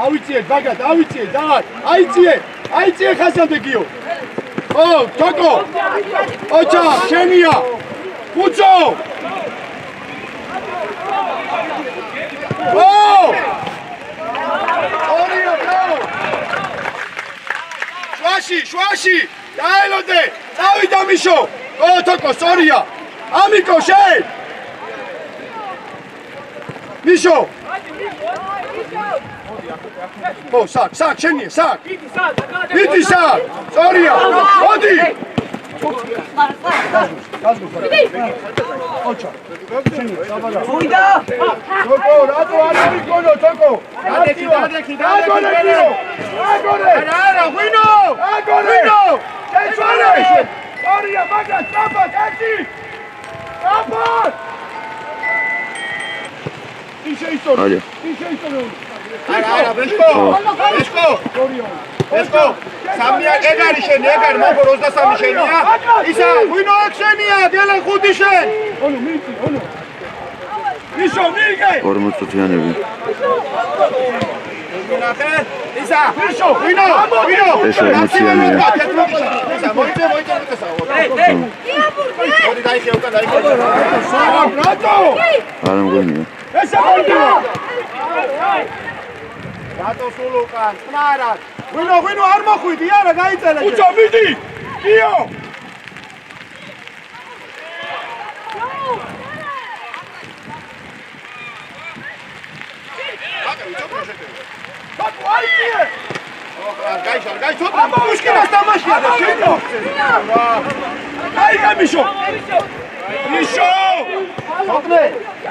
ავიწიეთ ბაგად, ავიწიეთ, დავარ. აიწიე ხასიათეგიო. ო, თოკო. ოჩა, შენია. კუცო. ო! ორია, ბრავო. შვაში. დაელოდე. წავიდა მიშო. ო, თოკო, სწორია. ამიკო, შენ. მიშო. ო, საკ, შენია, საკ. დიდი საკ. სწორია. მოდი. ოჩა. ვიდა. თოკო, რატო არ მიგონო, თოკო? დადექი. არა, ღვინო. შეცვალე. სწორია, მაგას, წაფად, ერთი. წაფად. ისე ისტორია. არა, ბეშკო. სამია ეგარი შენი, ეგარი მაგო 23 შენია. ისა, ღვინო ეგ შენია, გელენ 5 შენ. ონო, მიიწი. ისო, მიიგე. 40-იანები. ნახე, ისა, ისო, ღვინო. ეს 40-იანია. ისა, მოიწე. მოდი დაიხე უკან. რატო? არა მგონია. ესა მოიწე. რატო სულ უკან? ხმარად. ღვინო არ მოხვიდი, არა, გაიწელე. უჩა, მიდი. დიო. აიწიე. გაიშალ. აბა უშკინას დამაშია და შენო. აიგა მიშო. ხოთნე,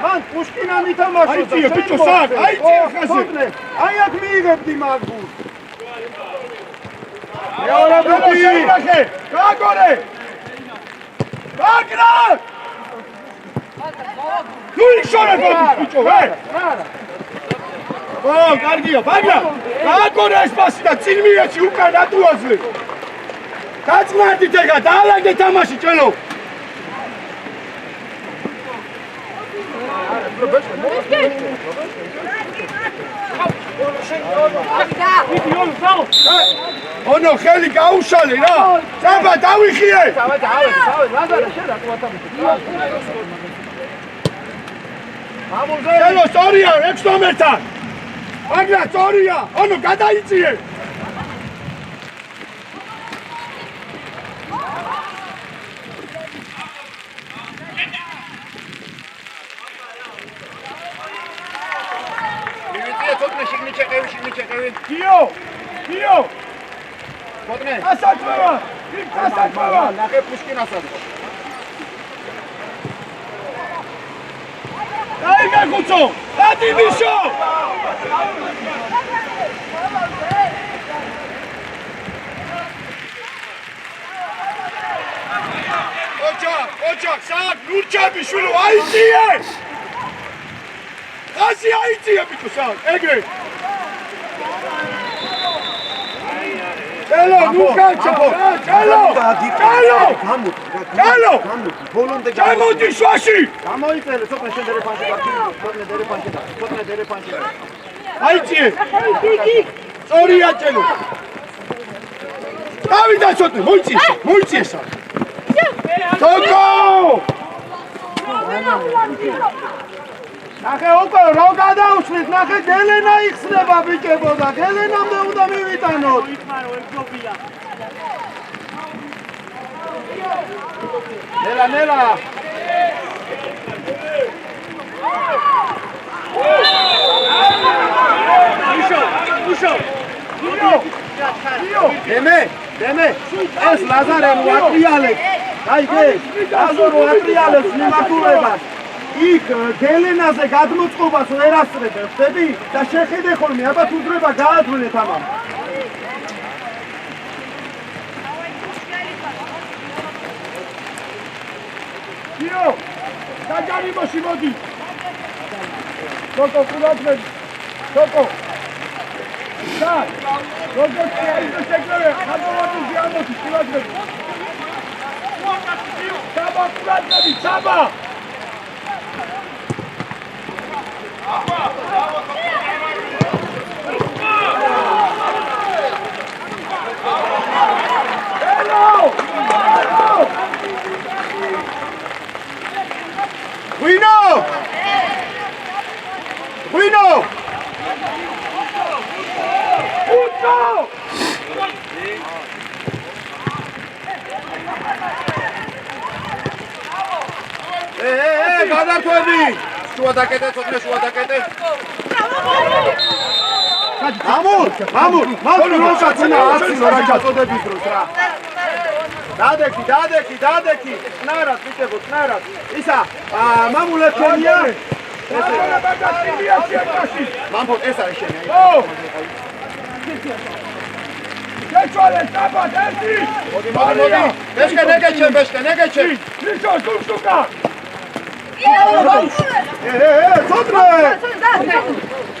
მან უშკინა მითამაშო. აიწიე, ბიჭო, საკ. აიწიე ხაზე. აი აქ მიიღებდი მაგბურს. მეორე ბუთი. გაგორე. გაგრა. ნუ იშორებოდი, ბიჭო, არა. ო, კარგია, ბაგრა. გაგორე ეს პასი და წინ მიეჩი უკან ატუაზლე. დაწმარდით ეგა, დაალაგდე თამაში, ჭელო. ონო, ხელი გაუშალე რა. წაბა, დავიხიე. ელო, სწორია, 6 ნომერთან. ბაგრა, სწორია. ონო, გადაიწიე. შიგნიჩეყევი. დიო. ხოთნე. ასაჭმევა. ნახე პუშკინასაც. დაიგე კუცო. დადი მიშო. ოჩა, საკ, ნურჩები შულო, აიწიე. ხაზი აიწიე, ბიჭო, საკ, ეგრე. ელო, ნუკაჩა, ჭელო. ჩამოდი შვაში. გამოიწელე, სოფლე შენ დერეფანში გაქი, სოფლე დერეფანში. აიწიე. სწორია ჭელო. დავიდა ცოტნე, მოიწიე საკ. თოკო! ნახე უკო რო გადაუშვით, ნახე გელენა იხსნება ბიჭებო და გელენამდე უნდა მივიტანოთ. ნელა. უშო. დემე. ეს ლაზარე მოატრიალებს. აიგე, აზორო ატრიალებს მიმართულებას. იქ გელენაზე გადმოწყობას ვერ ასწრებენ, ხდები? და შეხედე ხოლმე, აბათ უძრება გაადვილეთ ამამ. დიო, დაჯარიმოში მოდი. თოკო, ყურადღები. თოკო. დარ. როგორც შეიძლება შეგრევე, ხადოვაძე ამოდი, ყურადღები. ჩაბა, ყურადღები, ჩაბა. ღვინო გადართვები შუა დაკეტე ცოტნე შუა დაკეტე მამურ როცა აცილა რა გაწოდების დროს რა დადექი წნარად ვიტებო წნარად ისა მამულეთქენია მამბო ეს არის შენი შეჩვალე საბად ერთი მოდი ბეშკე ნეგეჩე ისო სულსუკა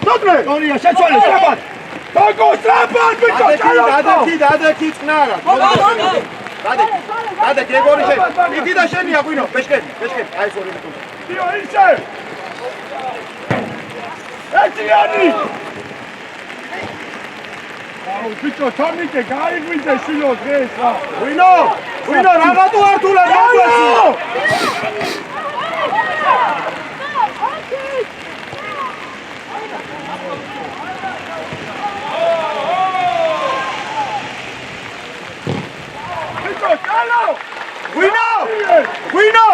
სოტრე ორია შეჩვალე საბად დაგო საბად ბიჭო დადექი წნარად დადექი ეგორი შენ იგი და შენია ღვინო ბეშკე აი ეს ორი დიო ისე ეთიანი აუ ბიჭო თორნიკე გაიგვიძე შილო დღეს რა ღვინო რაღაცო ართულა გაგვეცი ღვინო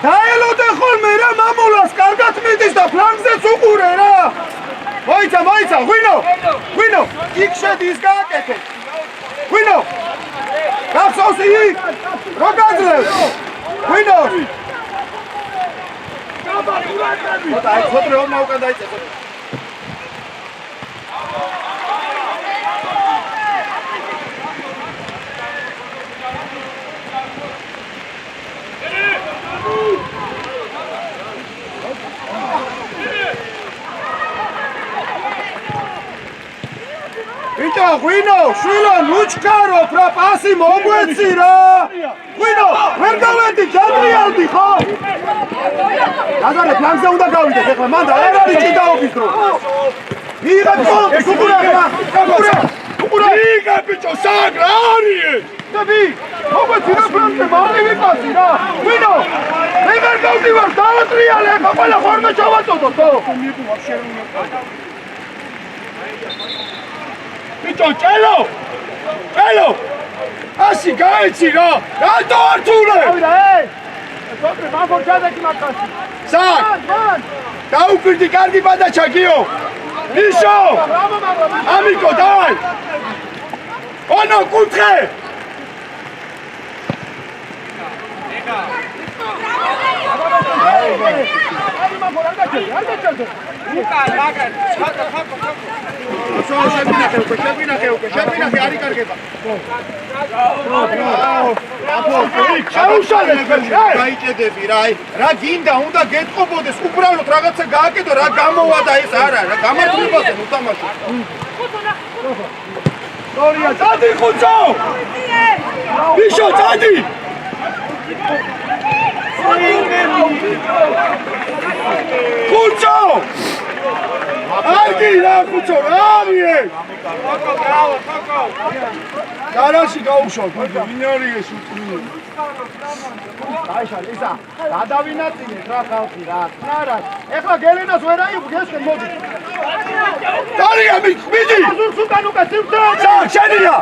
დაელოდე ხოლმე რა მამულას კარგად მიდის და ფლანგზეც უყურე რა მოიცა ღვინო იქ შედის გააკეთე ღვინო გახსოვს იქ რო გაძლევს ღვინო აი ხოტრე ომნა უკან დაიწე ბიჭო ღვინო შვილო ნუჩქაროფ რა პასი მოგვეცი რა ღვინო ვერ გავედი ჯადრიალდი ხო დადარე ფლანგზე უნდა გავიდეთ ეხლა მანდა არ არის ჭიდაობის დრო მიიღეთ კონტ უყურე იგა ბიჭო საგრა არის დაბი მოგვეცი რა ფლანგზე მალე ვიპასი რა ღვინო მე ვერ გავდივარ დაატრიალე ეხლა ყველა ხორმე ჩავაწოდოთ ხო ბიჭო ჭელო ასი გაიცი რა რატო ართულე სოტრე მამბორ ჩადეკი მაგაში სად დაუკვირდი კარგი ბადაჩა გიო ნიშო ამიკო დავაი ონო კუთხე შეგვინახე არ იკარგება გაიჭედები რა გინდა უნდა გეტყობოდეს უბრალოდ რაღაცა გააკეთო რა გამოვა და ეს არა რა გამართლებაზე უთამაშო სორია წადი ხუცო ბიშო წადი ხუცო არგი რა ხუცო რა ამიე გარაში გაუშვათ ვინ არის ეს უწმინო დაიშალ ისა გადავინაწილეთ რა ხალხი რა არა ეხლა გელენას ვერ აიღო გესკენ მოდი დარია მიდი სულთან უკან სივთე შენია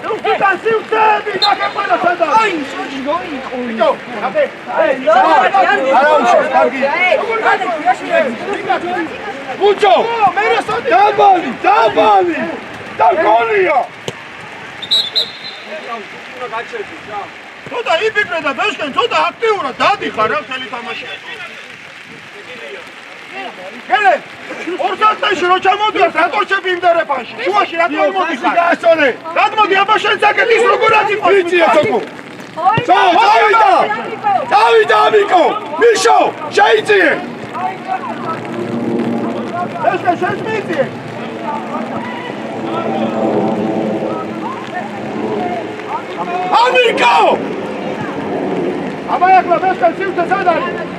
სულთან სივთები ნახე ყველა სადა აი შოჯი ბიჭო აბე არა უშავს კარგი ბუჭო დაბალი და გოლია ცოტა იფიქრე და ბეშკენ ცოტა აქტიურად დადიხარ რა ხელი თამაში გელე ორსასტეში რო ჩამოდიარ ტრაქტორჩები იმდერეფანში შუაში რა თორმოდიხარ გასწორე რადგმოდი აბა შენ საკეთ ის როგორ აწიყვას ვიცია თოკო დავიდა ამიკო მიშო შეიწიე ბეშკენ შენ მიიწიე ამიკო აბა ეხლა ბეშკენ სივთე სად არის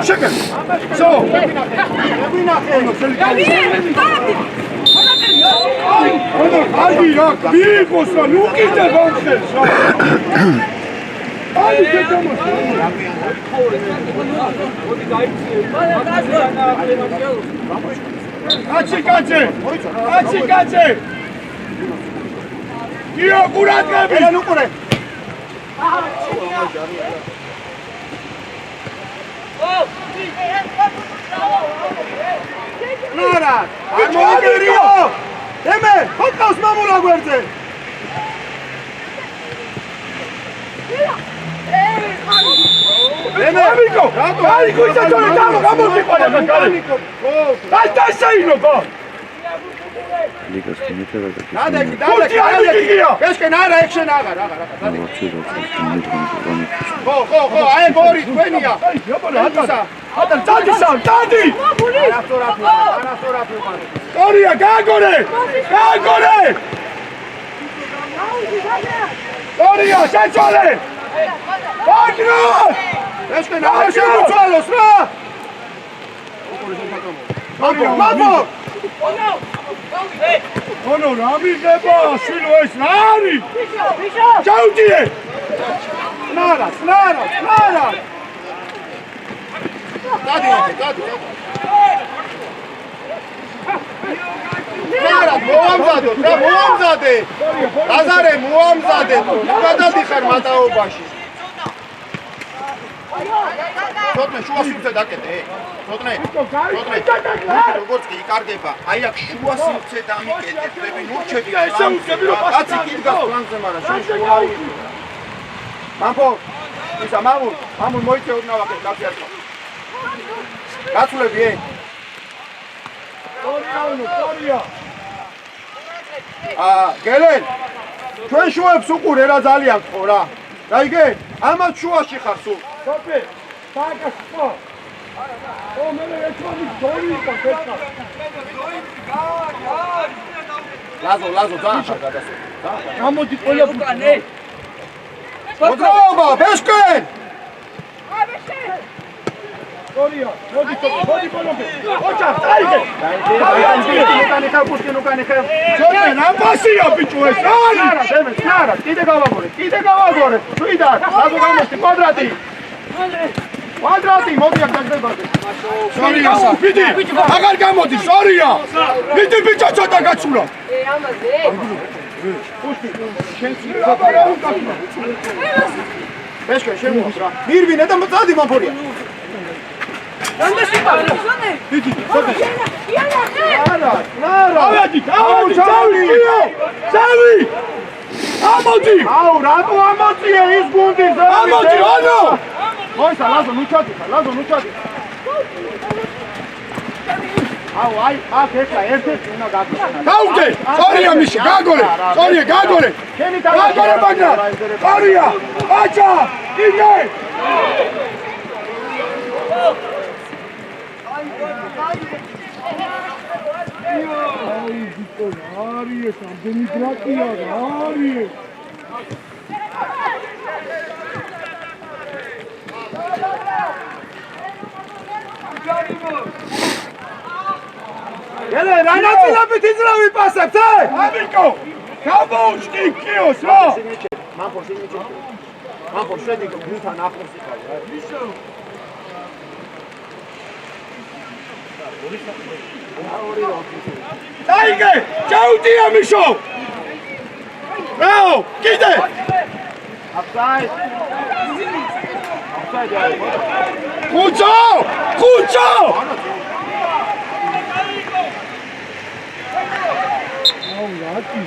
შეგე სო კაცი გიო კურატები ელენ უყურე ნარა არ მოიგერიო ემე ხოთავს მამულა გვერდზე ემე ამიკო ამიკო ისე თორე გამოდიყვანა გამოდიყვო აი დასაინო ლიგას მეთება და დადექი ესკენ არა ექშენ აღარ ხო აი გორი თქვენია ატან წადისა წადი არასორაფი უყარე გორია გაგორე გორია შეცვალე ბაგრო ესკენ არა შეცვალოს რა მამო ono ramigeba silo es nari chautie nara dadi nara moamzade lazare moamzade გადადი ხარ მატაობაში ცოტნე შუა სივრცე დაკეტე ცოტნე როგორც კი იკარგება აი აქ შუა სივრცე დამიკეტე ხები ნურჩები კაცი კიდგას პლანზე მაგრამ შენ შუა მამპო ისა მამულ მოიწე ოდნავაკე კაცი ახლა გაცვლები კორია გელენ ჩვენ შუებს უყურე რა ძალიან ხო რა გაიგე ამათ შუაში ხარ სულ სოფი ბაგას ხო ო მე ეცოდი დორი პაკეტა ლაზო ძაახა გადასე გამოდი ყოლა უკანე მოდრობა ბეშკენ გორია მოდი კოლომბე ოჩა დაიგე უკანე ჩორე რამბასია ბიჭო ეს არა დემე არა კიდე გავაგორე თვიდა ლაზო გამოსი კვადრატი მოდი აქ დაგდებაზე სორია ბიჭი აღარ გამოდი სორია ბიჭი ბიჭო ცოტა გაცულა ამაზე პუშტი შენ რა უკაფნა ბეშკენ შენ მოხდა მირვინე და მოწადი მამფორია ბიჭი ცოტა არა ავედი წავი ამოდი აუ რატო ამოწია ის გუნდი ამოდი ანუ მოიცა ლაზო ნუჩადი აუ აი აქ ეხლა ერთ-ერთი უნდა გაგორე გავუჯე სორია მიში გაგორე შენი გაგორე ბაგრა სორია აჭა იგე აი ბიჭო არის ამ დემოკრატია არის ელე რანაწილებით იზრავი პასებს ამიკო გამოუჩი კიოს რა მამპო შედი გუნთან ახლოს იყავი მიშო დაიგე ჩაუტია მიშო რაო კიდე აფსაიდ ხუჭო Rati,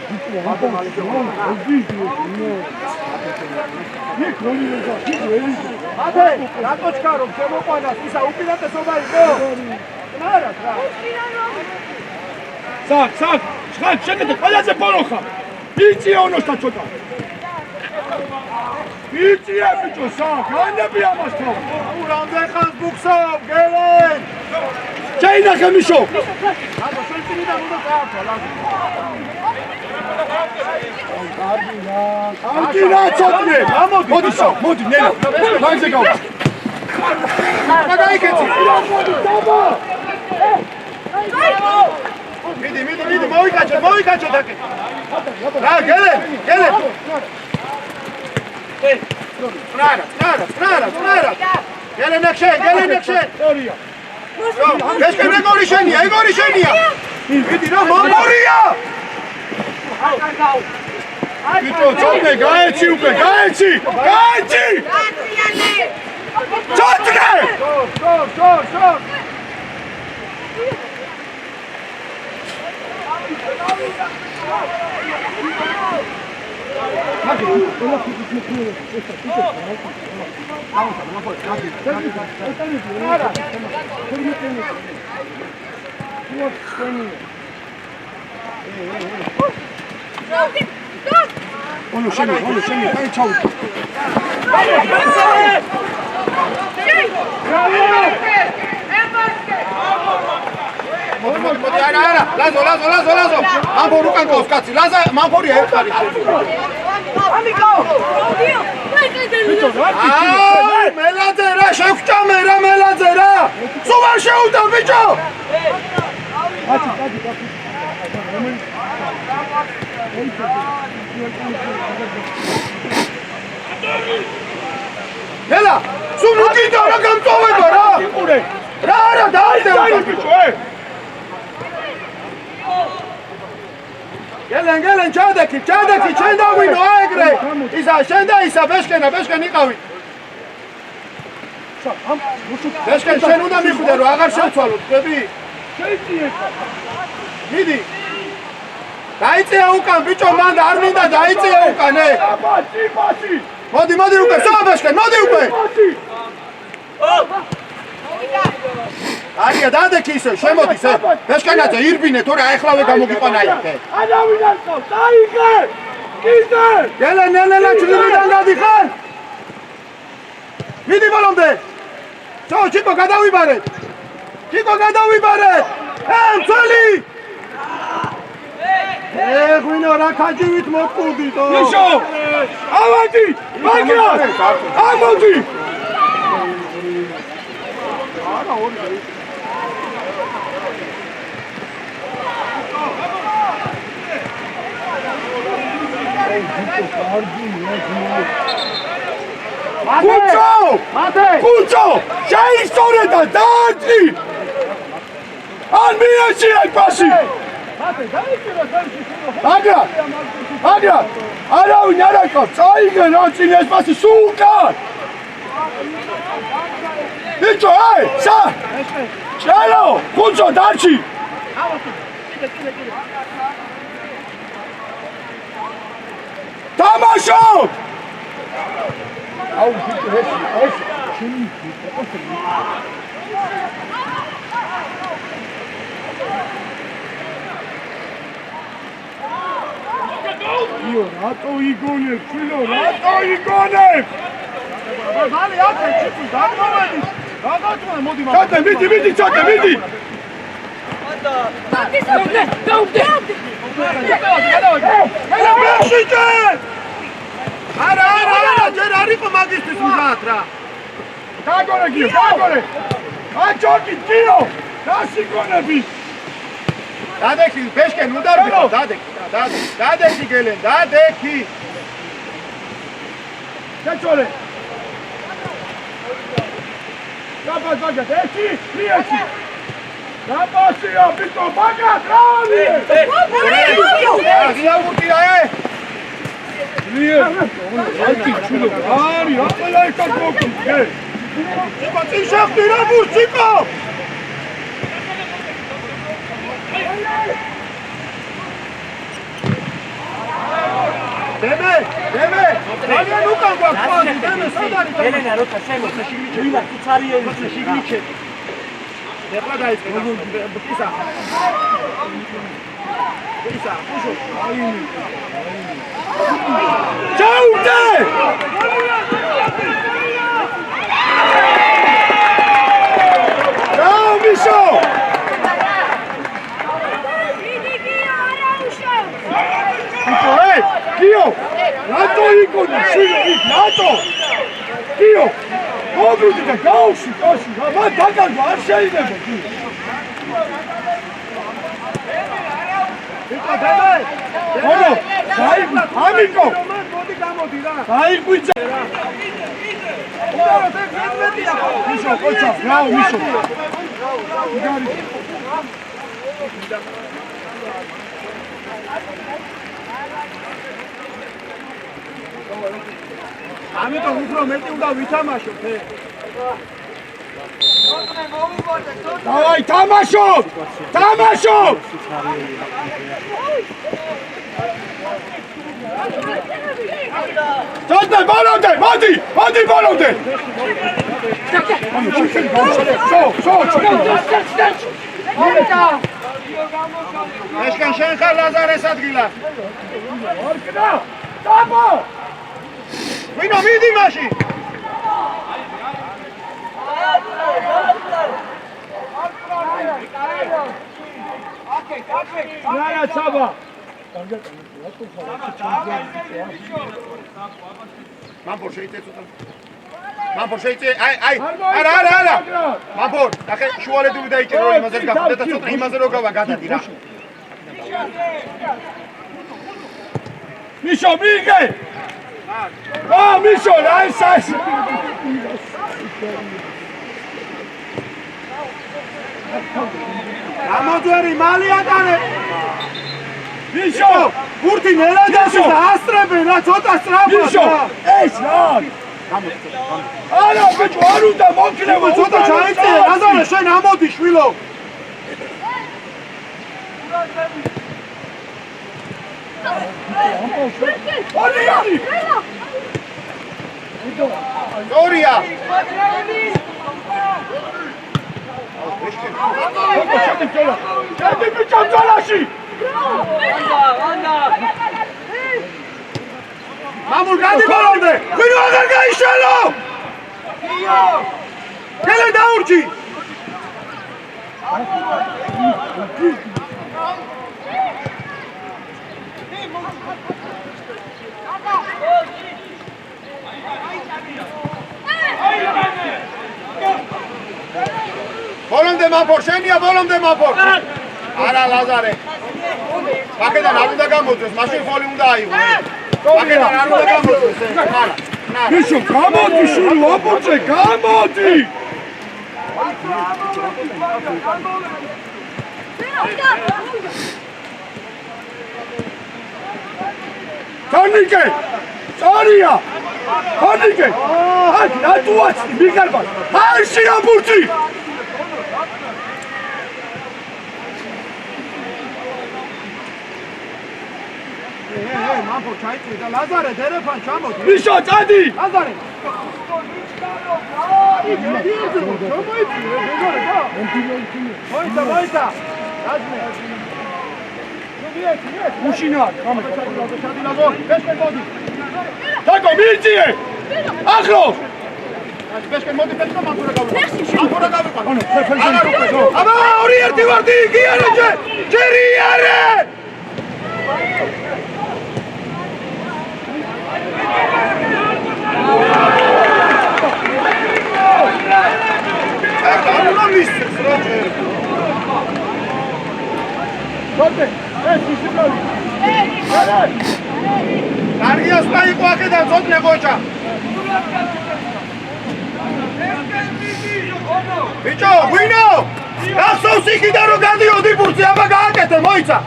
წნარა. გელენექშენ. გესკენ ეგორი შენია. მიდი რა მომორია. ვიტო, წოდე, გაეცი უკვე, გაეცი! წოდე! შორ. Onu შენი, აი ჩავი. მოდი, არა, ლაზო. მამფორ უკან ყავს კაცი. ლაზა, მამფორია ერთ არის. აი, მელაძე რა, შევჭამე რა მელაძე რა. სულ არ შეუდან ბიჭო. ელა, სულ უკიდა რა გამწოვება რა. რა, დაიდე ბიჭო. გელენ, ჩადექი, შენ დავინო აეგრე. ისა, შენ და ისა, ბეშკენ იყავით. ბეშკენ, შენ უნდა მიხვიდე, რომ აღარ შევცვალო, თქვები? მიდი. დაიწია უკან, ბიჭო, მან არ მინდა დაიწია უკან, მოდი უკვე, ბეშკენ, მოდი უკვე. არია, დადექი ისე, შემოდის, ბეშკენაძე, ირბინე, თორე აეხლავე გამოგიყვანა იქე. ანავიდან ყავს, დაიგე! კიდე! გელენ, ჩრდილიდან გადიხარ. მიდი ბოლომდე. ჩიკო, გადავიბარეთ. მცველი! ღვინო, რა ქაჯივით მოტყუდიტო. ნიშო! ავადი! მაგრა! ამოდი! კუცო! შეისწორე და დაარტყი! ან მიეშია პასი! აგრა! არავინ არ აკავს, წაიგე რა წინეს პასი სულ უკან! ბიჭო, აი, ჩალო, კუცო დარჩი! თამაშო! აუ, ბიჭო, ეს შენი იო, რატო იგონებ, შვილო, რატო იგონებ? მალე აქე ჩიტი დაგმოვედი. გადაწყვეტ, მოდი მაგ. ჩატე, მიდი, ჩატე, მიდი. გაუგდე. ელა მეშიჭე. არა, ჯერ არ იყო მაგისტრის მზად რა. გაგორე გიო, გაგორე. აჭოკი გიო, გასიგონები. დადექი, ბეშკენ უნდა რბილო, დადექი გელენ, დადექი. შეჭოლე. გაბაზაგეთ, ერთი, მიეცი. გაბასია, ბიტო, მაგათ, რავი. გიაურტია, ალკი ჩულო, არი, აპელა ეკა გოგიე. ჩიკო, წინ შეხტი რა ბურს, ჩიკო. დემე, ძალიან უკან გვაქვს, დემე, სად არის? ელენა როცა შემოცა შიგნიჩე, თუცარიელი შიგნიჩე. ეხლა დაიწყე, ისა, პუშო. ჩაუდე! მიშო! გიო! რატო იგონი შვილი? რატო? გიო! მოგივდი და გავში, კაში, მან დაგარგვა, არ შეიძლება, გიო. ვიტო, დემე! ამიკო! მოდი გამოდი რა. დაიყვიძე. უბრალოდ ეს მედვედია. მიშო, კოცა, რაო, მიშო. ამიტომ უფრო მეტი უნდა ვითამაშოთ, დავაი, თამაშობ! თამაშობ! წოდე ბოლომდე, მოდი ბოლომდე. ეშკენ შენ ხარ ლაზარეს ადგილას. ორკდა! დაბო! ვინო მიდი მაშინ. რა ჩაბა. მამპორ შეიწე, აი, არა. მამპორ, ნახე, შუალედური დაიჭირო რომ იმაზე გახვდა და ცოტა იმაზე რო გავა გადადი რა. მიშო, მიიღე! მიშო, რა ეს ეს? გამოძვერი მალი ატანე. მიშო, ბურთი ნელადაში და ასტრებენ რა, ცოტა სწრაფად. მიშო, ეს რა? არა, ბიჭო, არ უნდა მოკლებო, ცოტა ჩაიწე, ლაზარე, შენ ამოდი შვილო. ორი! სწორია. ჩადი ბიჭო ძალაში! მამულ გადი ბოლომდე. ვინო აღარ გაიშალო? გელე დაურჩი. ბოლომდე მამპორ, შენია ბოლომდე მამპორ. არა ლაზარე. აქედან არ უნდა გამოძვეს, მაშინ ფოლი უნდა აიღო. აქედან არ უნდა გამოძვეს, არა. მიშო, გამოდი შური, ოპორზე, გამოდი! თორნიკე! სწორია! თორნიკე! აქ რატუაც მიგარბა! აი შია ბურთი! მამპორ ჩაიწვი და ლაზარე დერეფან ჩამოდი. მიშო, წადი! ლაზარე. მოიცა. უშინა, ჩადილაზო, ბეშკენ მოდი. დაგო მიიწიე! ახლოს! ბეშკენ მოდი, ბეშკენ მამპორა გავიყო. მამპორა გავიყო. აღარ უკვე, აბა, 2-1 ვარდი, კი არა ჯერი არა! კარგიას დაიყო აქედან ცოტნე ყოჭა. ბიჭო, ვინო? გახსოვს იქიდან რომ გადიოდი ბურთი, აბა გააკეთე, მოიცა.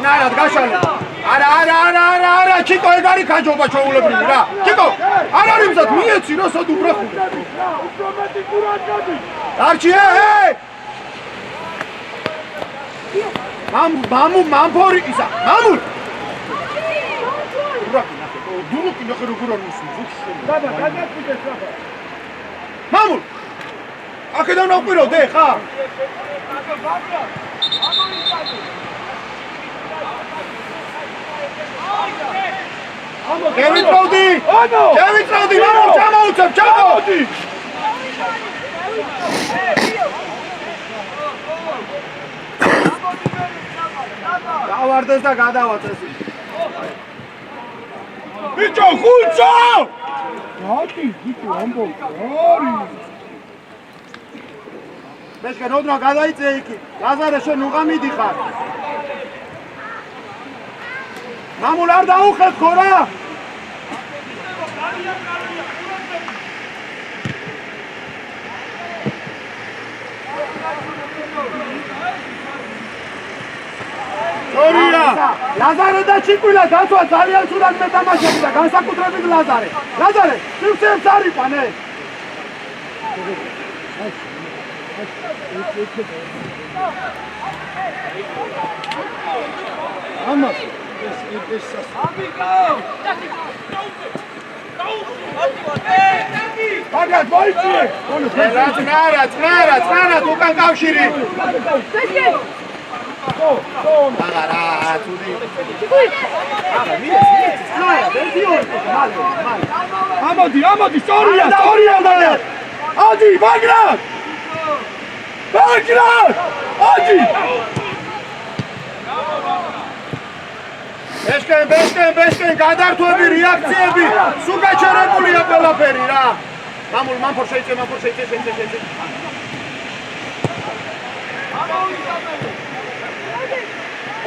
ნარად გაშალე. არა, ჩიკო ეგ არის გაჯობა ჩაულებრივი რა. ჩიკო, არ არის მზად მიეცი რა სად უბრახო. უფრო მეტი კურად გადი! არჩი, მამფორი ისა, მამულ. უბრახო ნახე, დურუკი ნახე როგორ არ მოსული. დაბა, გადაკვიდე საფა. მამულ. აქედან აყვიროდე ხა? გევიწოვდი! გევიწოვდი, მამულ, ჩამოუცებ, ჩამოდი! გავარდეს და გადავაწესი. ბიჭო, ხუცო! რატი ვიტო ამბობ არის ბეშკენ ოდნავ გადაიწე იქი ლაზარე შენ უღა მიდიხარ მამულ არ დაუხეთ ხო რა ორია ლაზარე და ჩიკვილა დაცვა ძალიან ცუდად მეტამაშები და განსაკუთრებით ლაზარე სივრცეებს არ იყვანე ამას ბაგად მოიწიე წნარად უკან კავშირი აღარა ცუდი ამოდი სწორია ადი ბაგრატ ადი ბეშკენ გადართვები რეაქციები სულ გაჩერებულია ყველაფერი რა მამულ მამფორ შეიწე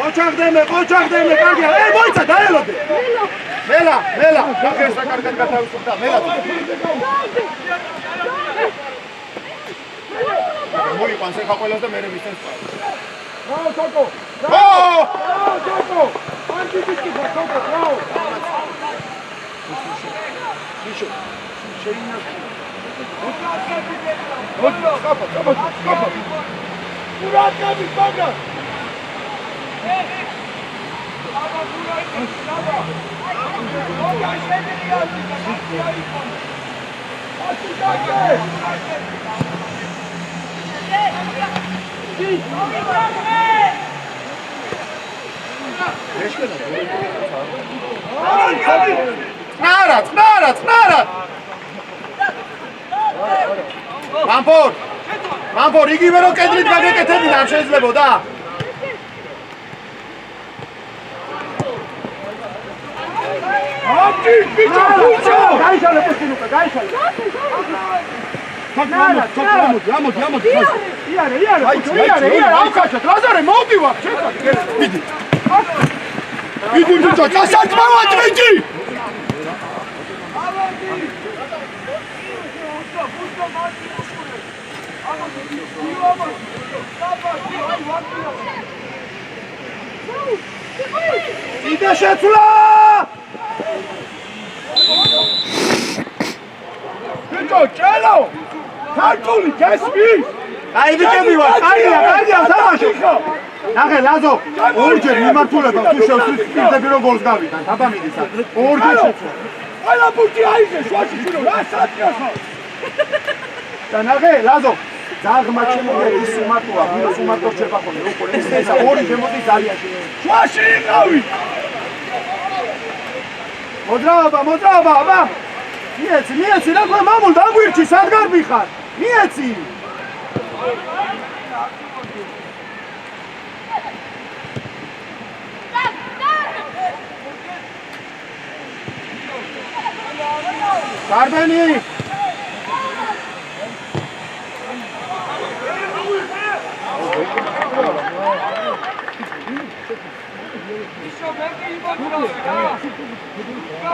ოჩაღდემე კარგია მოიცა დაელოდე მელა გახეს რა კარგად გათავისუფლდა მელა მოიყვანს ეხა ყველას და მერე მისცემს სოკო ანტიბიჭი სოკო წნარად მამფორ იგივე რომ კედლით გაგეკეთებინა არ შეიძლებოდა ადი ბიჭო გაიშალე პუსკინუკა გაიშალე ამოდი იარე ავკაშოთ ლაზარე მოვდივარ იდი ბიჭო დასაწყავად ვიჭი იდე შეცვლა ბიჭო ჭელო ქართული გესმის აი ბიჭები ვარ კარგია თამაში ნახე ლაზო ორჯერ მიმართულება თუ შევსვიდები რომ გოლს გავიტან თაბამიდის ორჯერ შეცვლა ყველა ბურთი აიღე შუაში შვილო რა სათქია ხო და ნახე ლაზო ძაღმა ჩემოგერ ის უმარტოა ვინოს უმარტო რჩება ხოლმე როგორ ესა ორი შემოდის ძალიან შუაში იყავი მოძრაობა აბა მიეცი რა თქვა მამულ დაგვირჩი სად გარბიხარ მიეცი გარბენი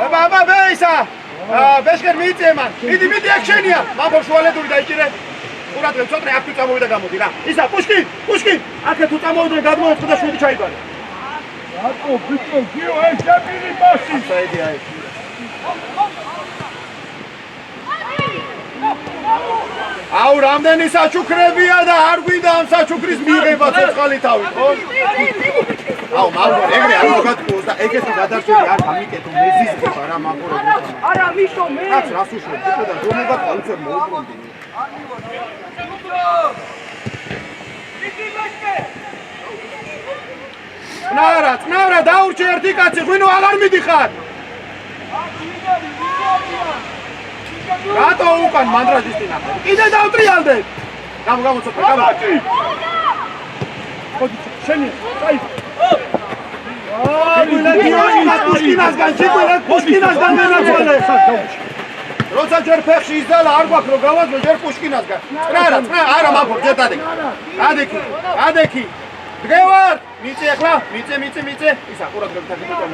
აბა ბეისა ბეშკერ მიიწე მან მიდი აქ შენია მამფორ შუალედური დაიჭირე ყურადღებ ცოტა აქ თუ წამოვიდა გამოდი რა ისა პუშკინ აქ თუ წამოვიდა გადმოეწყო და 7 ჩაიბარა რატო ბიჭო გიო ეს დაპირი მასი საიდია ეს აუ რამდენი საჩუქრებია და არ გვინდა ამ საჩუქრის მიღება ცოცხალი თავი ხო აუ მამფორ ეგრე არ მოგატყუოს და ეგეთი გადარჩები არ გამიკეთო მეზიზდება რა მამფორ არა მიშო მე რაც რას უშვებ და რომება თავზე მოუბრუნდი წნარა დაურჩე ერთი კაცი ღვინო აღარ მიდიხარ რატო უკან მანდრაჟის წინა კიდე დავტრიალდე გამოცოფე ხოდი შენი წაი ჩიკვილე გიორგი პუშკინასგან განენაცვალე როცა ჯერ ფეხში იზალა არ გვაქვს რომ გავაძო ჯერ პუშკინასგან. არა მაგო ჯერ დადექი. დგევარ. მიწე ახლა, მიწე. ისა ყურადღებით აკეთებდა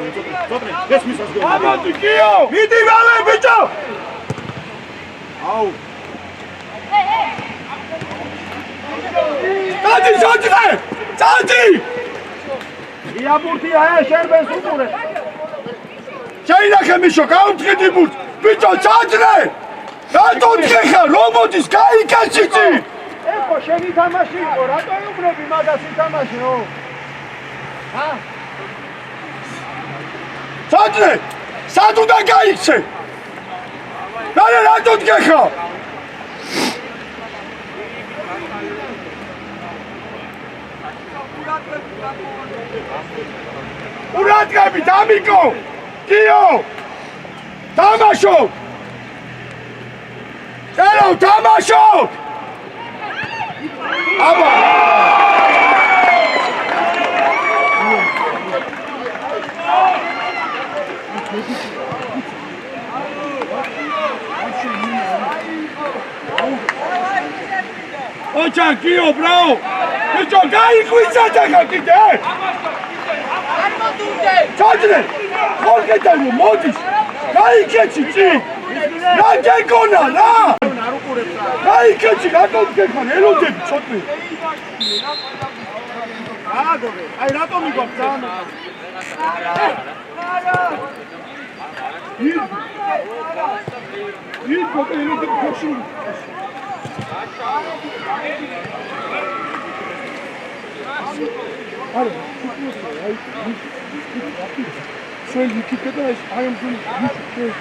ზოტრე. ეს მისას გო. ამოდი კიო. მიდი ვალე ბიჭო. აუ. Წადი! იაბურთია შერბენს უყურე. შეინახე მიშო, გაუთხიდი ბურთს. ბიჭო, წაძრე! რატო დგეხა, რომ მოდის, გაიკაციცი! ეხო შენი თამაში იყო, რატო იუბრები მაგას ითამაშეო? წაძრე! სად უნდა გაიქცე? რატო დგეხა? ურადღებით, ამიკო! კიო! თამაშობ! წერო, თამაშობ! აბა! ოჩა, კიო, ბრაო! ბიჭო, გაიყვიცა და კიდე! ჩაძრე! ხორგედან მოდის! გაიქეცი წი! რა გეკონა რა! გაიქეცი რატომ გეკან ელოდები ცოტნე! აგორე, აი რატომ მიგვაქვს ძალიან? ი გოგო ელოდები ხოშული! არა, so you keep it as I am doing this.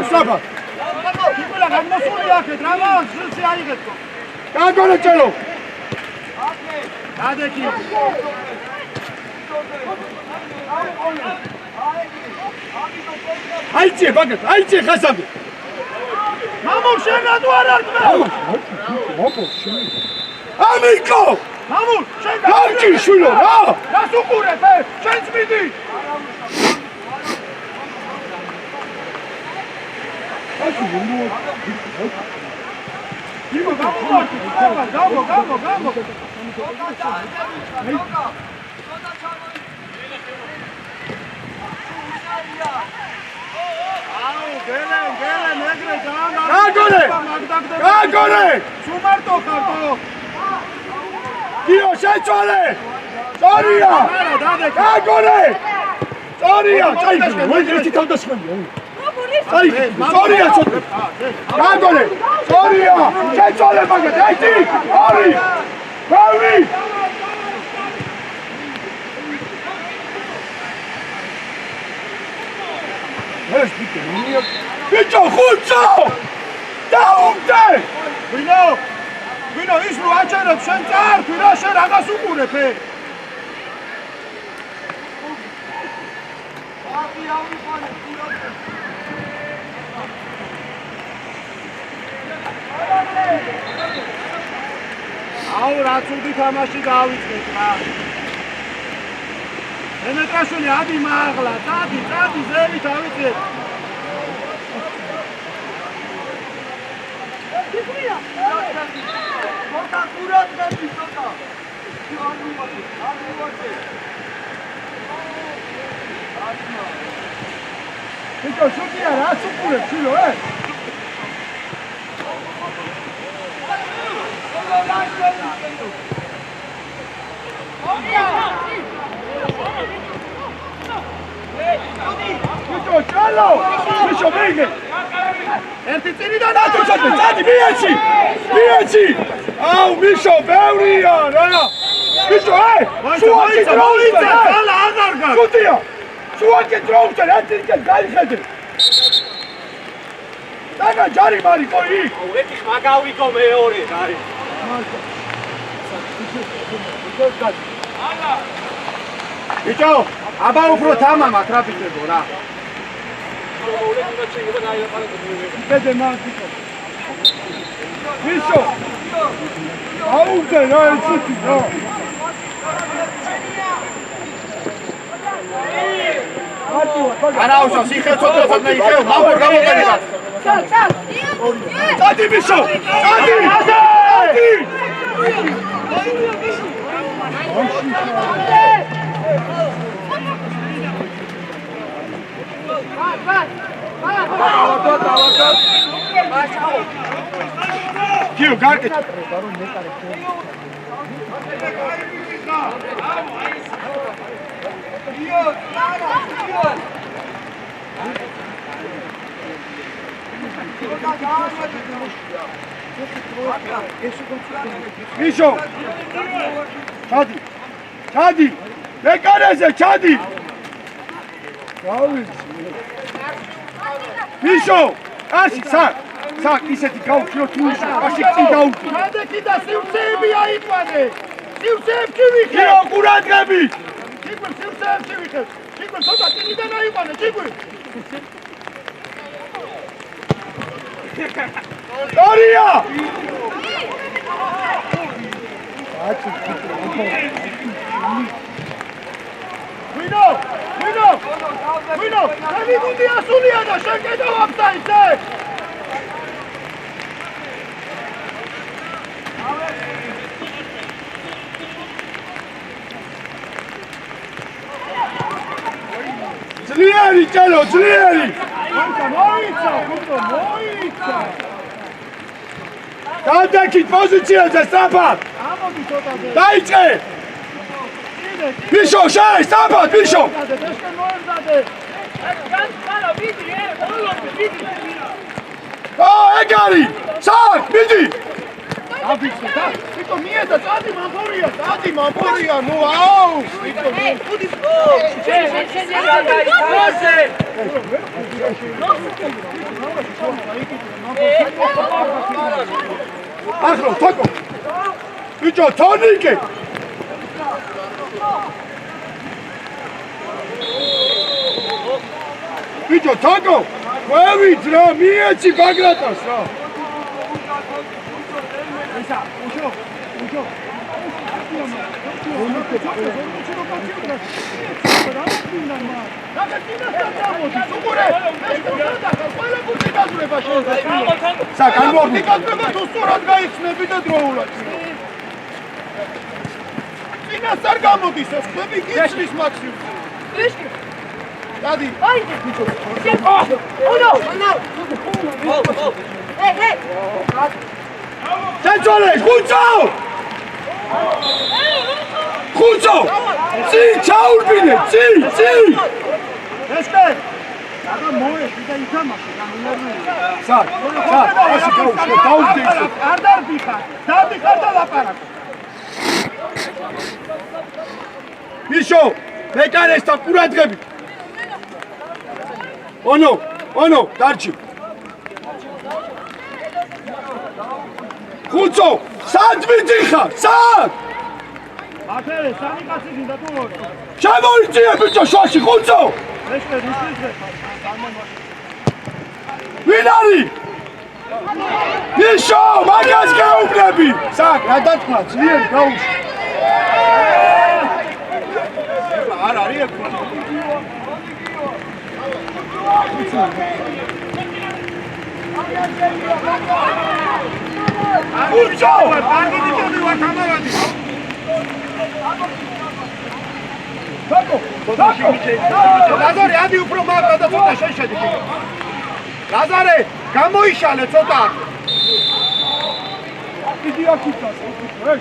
Stop. Kipula gamnosuli akhe, drama, zilsi aigetko. Gagole chalo. Dadeki. Aichi, bagat, aichi khasabi. Mamur shena tu ar artme. Amiko! Mamur, shena. Aichi shulo, ra! Rasukure, shens midi. Gamo. Gagole! Sumarto karto. Kio შეწვალე! სწორია! გაგოლე! სწორია! წაიგე, ვეჭი თავდასხმელია. წაიგე, სწორია ცოტა. გაგოლე! სწორია! შეწვალე მაგათ, ერთი, ორი! გავი! ეს ბიჭო, ხუცო! დაუმტე! ვინო ის რო აჭერებს შენ წარკვი რა შენ რაგას უყურებ აუ რა ცუდი თამაში გავიწყეთ რა ემეტრაშვილი ადი მაღლა წადი ზევით ავიწყეთ ბიჭო, შუტია რა უყურებ შილო, ბიჭო, ჩალო! ბიჭო, მიგე! ერთი წინიდან ატუჩადე, წადი, მიეცი! აუ, მიშო, ბევრია რა! ბიჭო, შუაკი დროუცა, ალა აღარ გა! შუტია! შუაკი დროუცა, ერთი გაიხედე! დაგა ჯარი მარიკო იქ ერთი ხმა გავიგო მეორე არის ბიჭო აბა უფრო თამამ აქ რა ბიჭებო რა ბედე მარიკო ვიშო აუგე რა ეცი რა არა უშავს იხელ ცოტა იხელ მამორ გამოყენება წადი ვიშო წადი Kio, გარკე. Vişo. Çadi. Çadi. Bekareze çadi. Vişo. Aşk sak. Sak iseti გავუქრო თუ აშიქ წინ დაუქრო. გადაკი და სივრცეები აიყვანე. სივრცეებში ვიხე. კიო ყურადღები. ჭიგვი სივრცეებში ვიხე. ჭიგვი ცოტა წინიდან აიყვანე, ჭიგვი. დორია. ვინო? ვინო? ვინო? ხელი გუნდი ასულია და შენ კიდევ აფთა ისე. ძლიერი ჭერო, ძლიერი. მოიცა, მოიცა. გადაკით პოზიციაზე სწრაფად. ამოდი ცოტაზე. დაიწყე. ვიშო, შენ სწრაფად, ვიშო. დაშკენ მოემზადე. ეგ არის. სად, მიდი. აბიცე და ვიკო მიედა წადი მამფორია, წადი მამფორია, ნუ აუ. ვიკო ახლა თაკო. ბიჭო, თონიკე. ბიჭო, თაკო. ვევით რა, მიეცი ბაგრატას რა. წინასწარ გამოდის ეს ხმები გიჩლის მაქსიმუმ. დადი. ჩაჭოლე, ხუცო! ხუცო! წი, ჩაურბინე, წი! ესკე. აბა მოეში და ითამაშე, გამინერვია. სად, ასე გაუშვე, დაუძე ისე. არ დარდიხარ, დადიხარ და ლაპარაკო. მიშო, მეკარესთან ყურადღები. ონო, დარჩი. ხუცო, სად მიდიხარ? სად? ათე, სამი კაცი გინდა თუ ორი? შემოიწიე ბიჭო, შუაში, ხუცო! ესკე, ისე. ვინ არის? მიშო, მაგას გაუბნები! სად, რა დათქმა, ძლიერ გაუშვი. არ არის ეგ. ხუცო! პარკიდიტები ვარ თამარადი. თაკო, ლაზარე, ადი უფრო მაგრა და ცოტა შეშედი. ლაზარე, გამოიშალე ცოტა. იგი აქიცა, ეგ.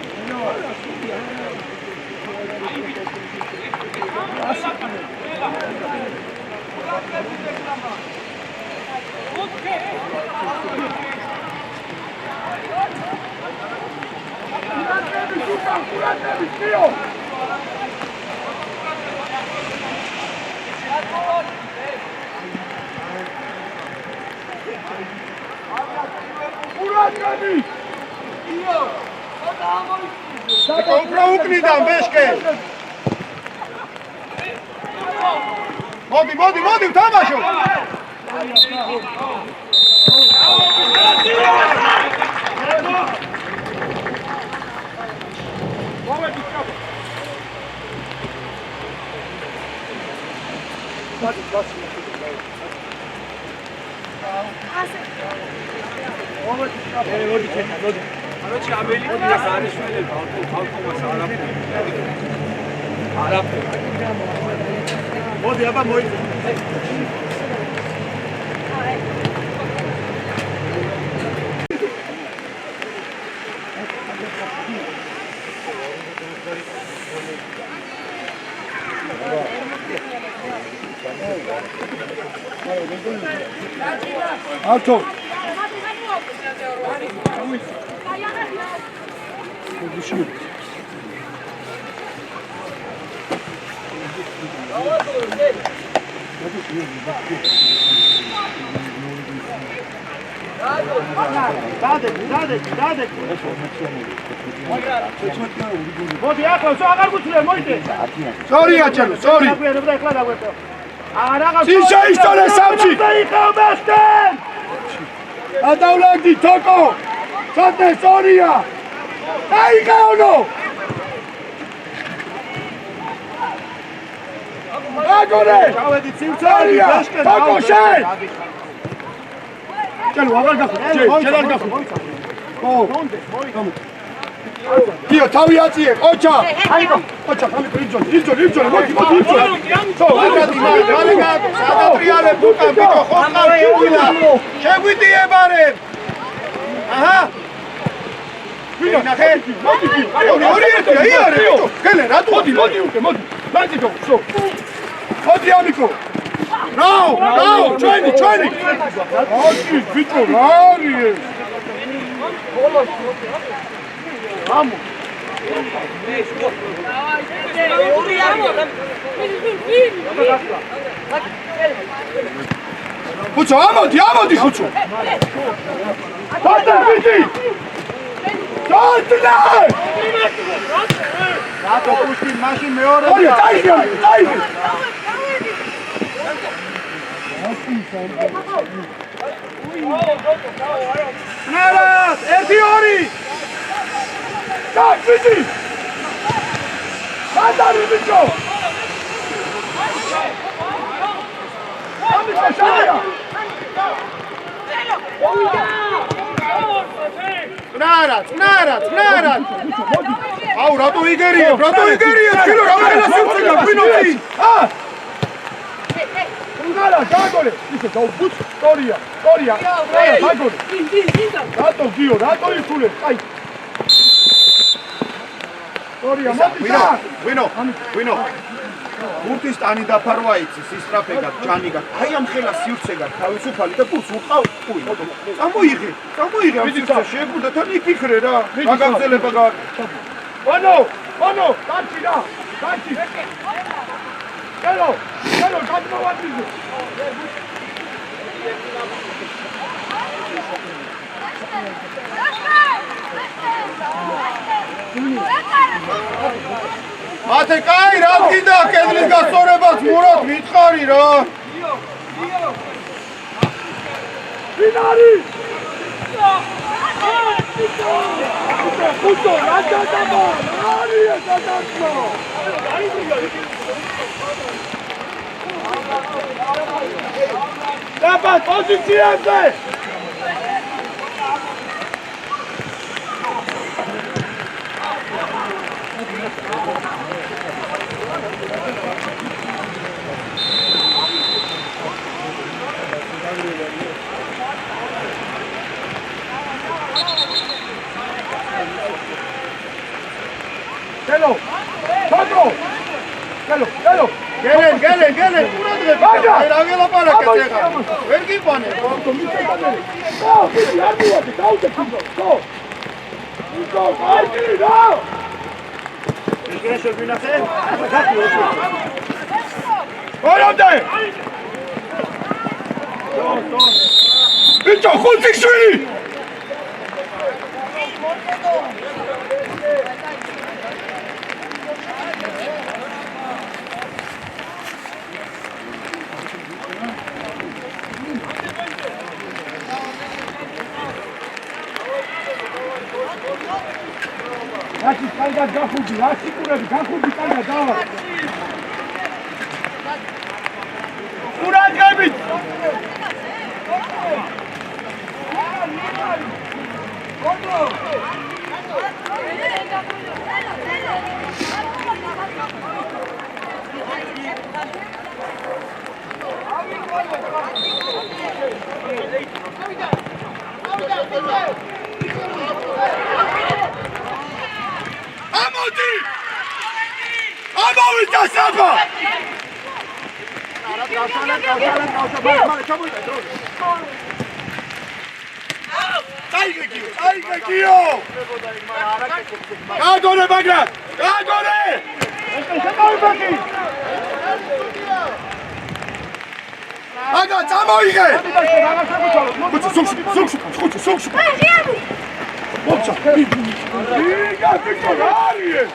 ურაკანი უფრო უკნიდან ბეშკე მოდი ვთამაშო короче ამელი ეს არის შვილები ავტომატს არაფერი მოდი აბა მოიწე ავთო დადე მოდი ახლა აღარ გუჩვენ მოიწე სორია ჩელო სორი დაგვიანებდა ახლა დაგვეპო აღარ წინ შეისწორე სამში დაიხავებასთან ადავლანდი თოკო სათე სორია დაიგაონო აგორე ჩავედი ცივცარი ბაშკენ თოკო შენ ჩელო აღარ გახო შენ არ გახო ო გიო თავი აწიე ოჩა ოჩა ხალი იძო მოდი სადატრიალებ უკან ბიჭო ხოხალ ჩუქილა შეგვიდიებარებ აჰა ვინა ნახე ორი ერთია იარე გელე რატო მოდი უკე მოდი შო მოდი ამიკო რაო ჩვენი მოდი ბიჭო რა არის ამო ხუცო ამოდი ხუცო დადა ბიჭი დადა რატო პუშკინ მაშინ მეორე დაიგე ნარად 1-2 ბიჭი გადარი ბიჭო ამის შეშალია ნარად აუ რატო იგერიებ ჩილო რა სიუცე გვინოთი უნგარა გაგოლე ისე დაუბუც სტორია გაგოლე რატო გიო რატო იხულე აი სტორია მოდი ვინო გურთის ტანი დაფარვა იცის ისტრაფეგად ჯანიგად აი ამ ხელა სიუცეგად თავისუფალი და გულს უყავ უი წამოიღე ამ სიუცე შეგუდა თან იფიქრე რა გაგაგზელება ვანო დაჩი ჩელო გადმოვადგინე მათე კაი რა გინდა კედლის გასწორებას მურად მითხარი რა ვინარი ხუთო რა გადაბა არია გადაცო დაბა პოზიციაზე Hello. გელენ ყურადღება რა ველაპარაკეთ ეხლა ვერ გიყვანე Bitte! ბიჭო, ხუთი შვილი. რაში კარგად გახუდი, რაში კურები, გახუდი კარგად დავა. ყურადღებით. ამოდი! ამოვიდა საფა! Taigekio! Gadore Bagrat! Gadore! Aga, წამოიღე! სულ. Მოვცა. იგა ბიჭო, რა არის?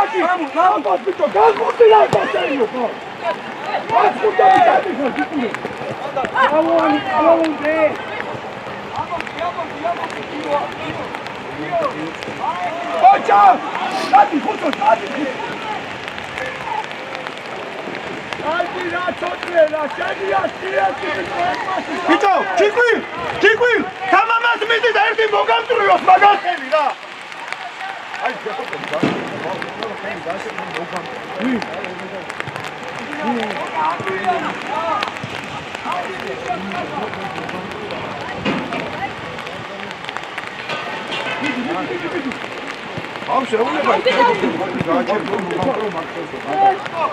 აკი, გამო ბიჭო, გაგუდი რა დასეიო ხო? ვასკუტები დადიხო ბიჭო. ავონდე. Бача! Дати фото, дати. Дати რა ჩოტრელა, შენია სიასი პროექტში. ბიჭო, ჩიკვი, თამამას მიდი და ერთი მოგამწრიოს მაგათები რა. აი, აუ შეუძლება გააჩერდო მოგამწრო მაგასო.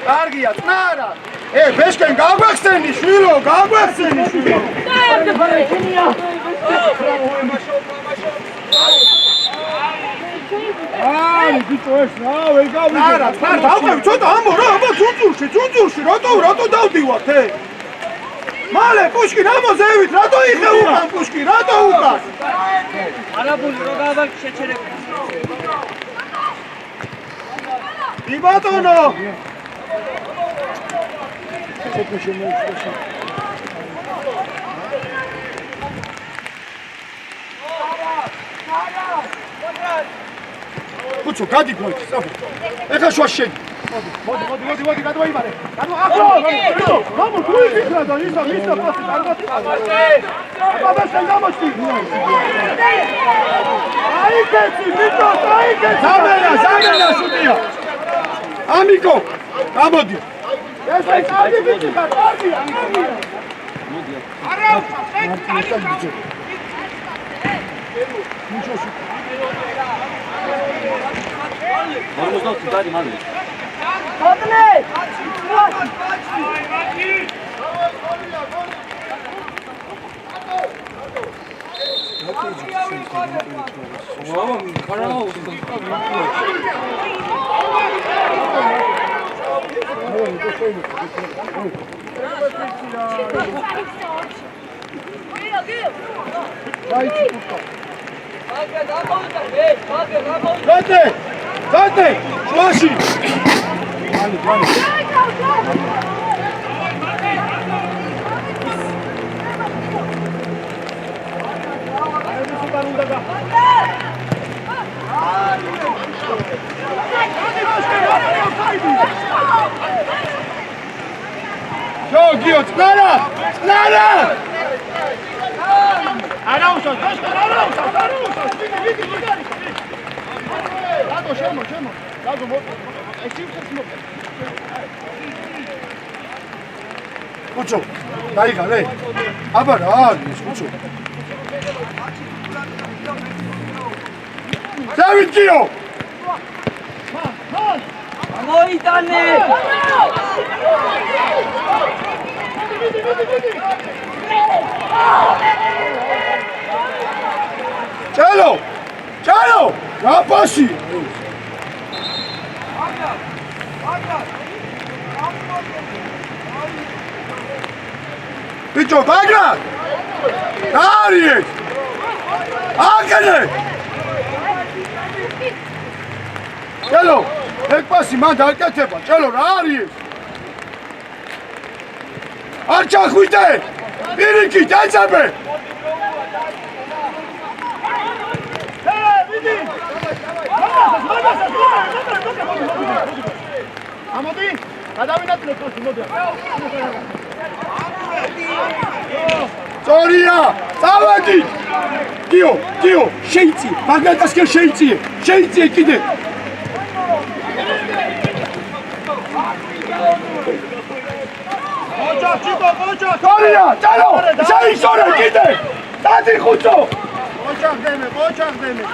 კარგია, წნარა. ბეშკენ გაგვეხსენი შვილო, გაგვეხსენი შვილო. დაერგე ფარეთინია. აი, ბიჭო ეს რა, ვერ გავიგე. წნარა, დავყევი ცოტა ამბო რა, ამბო ძუნძურში, რატო დავდივართ მალე პუშკინ ამოზევით, რატო იხე უკან პუშკინ, რატო უკან? არაბული რო გავაკ შეჩერებული. დი ბატონო. კუცო, გადი გოიქ, საფო. ეხა შუაში შედი. მოდი, გადავაიბარე. ახლო, გამო, თუ იქნა და ისა პასი კარგად. აბა შენ გამოჩდი. აი კეცი, ბიჭო, აი კეცი. ზამენა შუტია. ამიკო, გამოდი. ეს კარგი ბიჭი, კარგი. არა, კარგი. Date! Шуаши! Gio, Clara! Arauso! Rato, scemo! Rato, Cuccio, dai, lei! Cuccio! David Gio! მოიტანე! Ciao! La passi! ბიჭო, მაგრამ რა არის ეს? აკეთე! ჩელო, ეგ პასი მან დააკეთება. ჩელო, რა არის ეს? არ ჩახვიდე! პირიქით, დაიძაბე! ამოდი, გადავინატრებ პასი, მოდი. სწორია, წავედი! გიო, შეიწიე, მაგალითად კი შეიწიე კიდე. ოჯახი, სწორია, წალო, შეიშორე კიდე. დადი ხუცო. ოჯახდემე.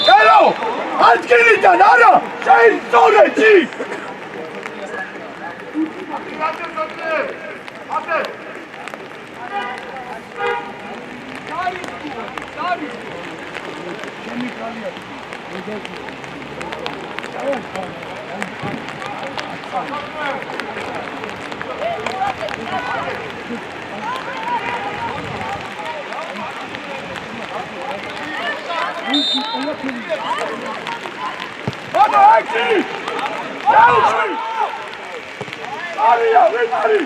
ჩელო, ადგილიდან არა, შეიწორე ჭი. Hadi Aksi! Yavşin! Arıyor, Ritari!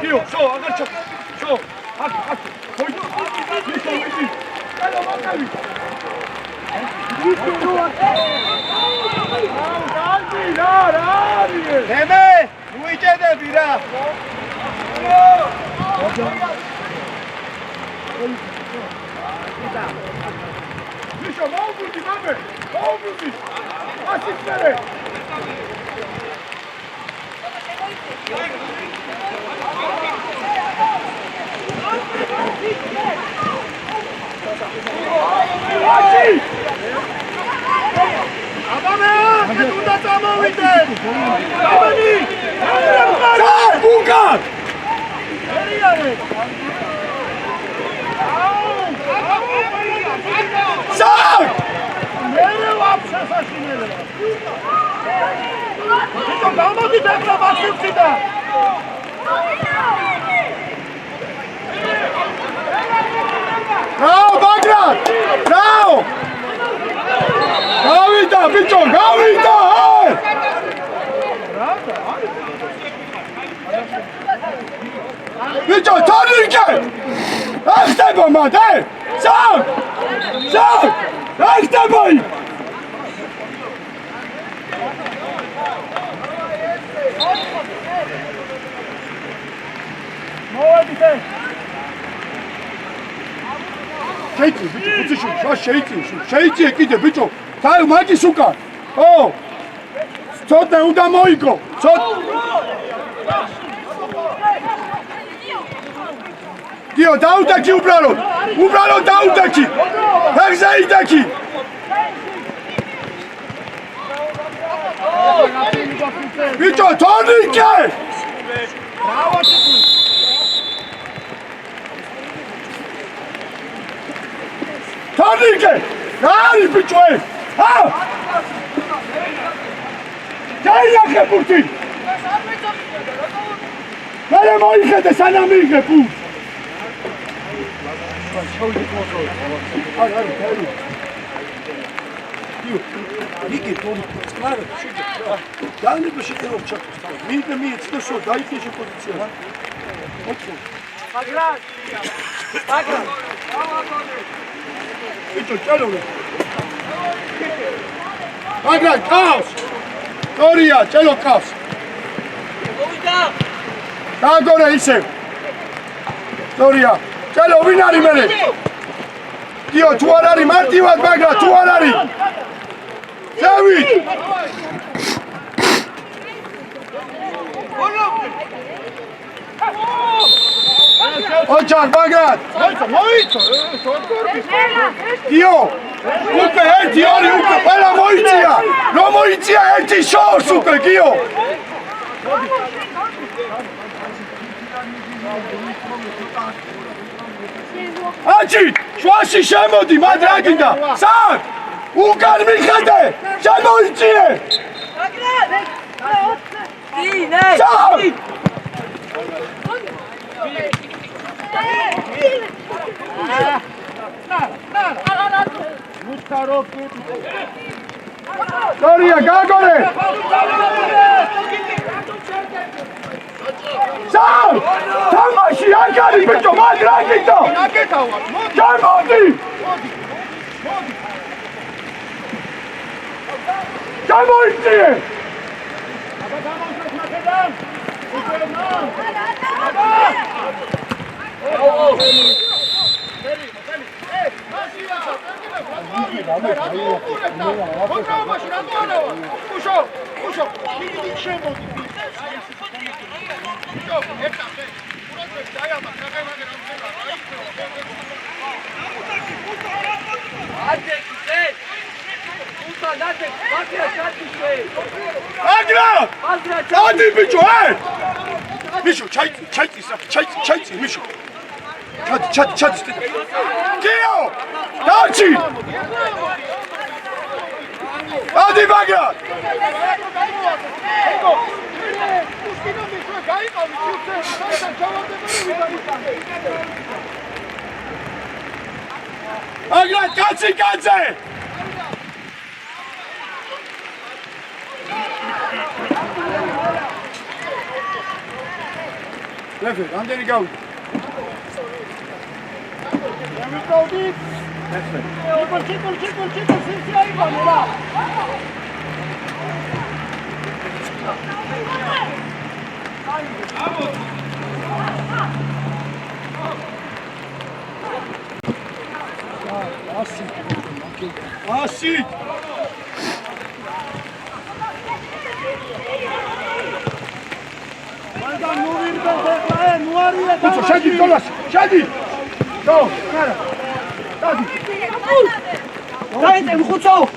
Gio, so, agaccia! So, hadi, koydu! Lütfen, gel oğlum, gel! დემე, უიჭედები რა. Misha, მოუბრუნდი, მამე! მოუბრუნდი! ასიც მერე! აკი! აბამე, ეს უნდა წამოვიდე. აბანი! ბუკარ! ერიანე. სამ! მერე ვაფშე საშინელება. იცო გამოდით ახლა ბასკეტიდან. რაო, ბაგრატ! რაო! გავიდა, ბიჭო, გავიდა! ბიჭო, თორნიკე! რა ხდება მათ, სამ! რა ხდება იქ? მოვედით. შეიწიე, ბიჭო, ხუცი შეიწიე კიდე, ბიჭო, დაი მაგის უკან. ო! ცოტა უნდა მოიგო. გიო, დაუდექი უბრალოდ დაუდექი. ეგზე იდექი. ბიჭო, თორნიკე! თორნიკე! რა არის ბიჭო ეს? დაინახე ბურთი! მერე მოიხედე, სანამ მიიღე ბურთს! იგი თორნიკე, დაანებო შეკერო ჩაკოს. მიიღე ცდოსო, დაიხეშე პოზიცია. ბაგრატ! ბიჭო, ჭელო. ბაგრატ, კავს! თორია, ჭელო კავს. მოვიდა! დააგორე ისე. თორია, ჭელო ვინ არის მერე? გიო, თუ არ არის მარტივად ბაგრატ, თუ არ არის. ზევით! ოჯახ, ბაგრატ! მოიწო! გიო! უკვე ერთი, ორი, უკვე ყველა მოიწია! რომ მოიწია ერთი შორს უკვე, გიო! აჩი! შვაში შემოდი, მათ რა გინდა? სად? უკან მიხედე შემოიწიე Doria, gagore! Sal! Tamashi, agari, bicho, madragito! Jamodi! Jamodi! Agra! Hadi bicho, hey! Mishu, çay, Mishu. Çat. Gio! Daci! Hadi Bagra! Agra, kaçı! Lefe, Andeni Gaudi. Asi! Şadi, dolaş! Şadi! Go! Şadi! Dajte mu kucą!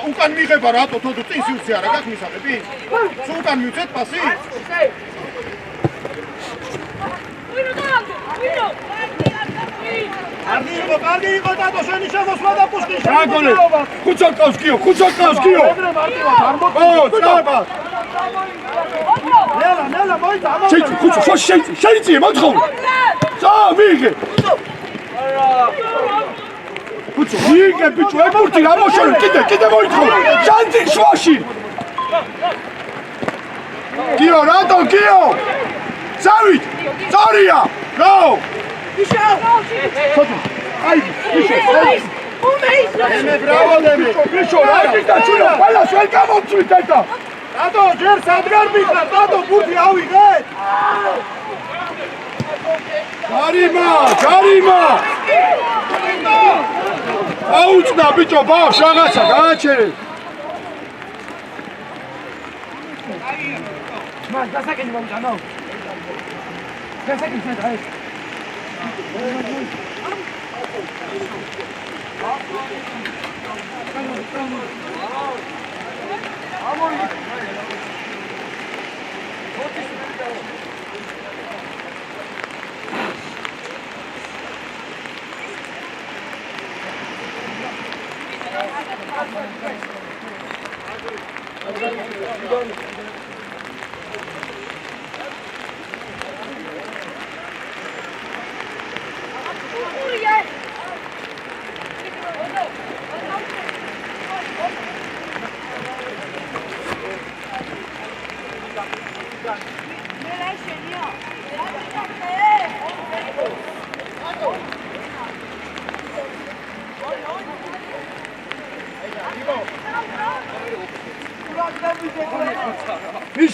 უკან მიღება რატო თოდო წინ სიუცე არა გაქვს მისაღები? სულ უკან მივცეთ პასი? კარგი იყო დადო შენი შემოსვლა და პუშკი გაგონე ხუცო კავსკიო ო წაბა ნელა მოიცა შეიცი ხუცო ხო შეიცი მოთხოვნ წა მიიღე ხუცო მიიღე ბიჭო ებურთი რა მოშორე კიდე მოითხოვ შანტი შვაში გიო რატო გიო წავით წორია გო Ay, bravo deme. Bicho, ay, tachulo, ყველა შენ გამომწვით და. Დადო, ჯერ სადგარ მიხარ, დადო, ბურთი ავიღე. ჯარიმა. აუწნა ბიჭო, ბავშვ რაღაცა გააჩერე. მან დასაკენი მომჭანო. დასაკენი და ეს.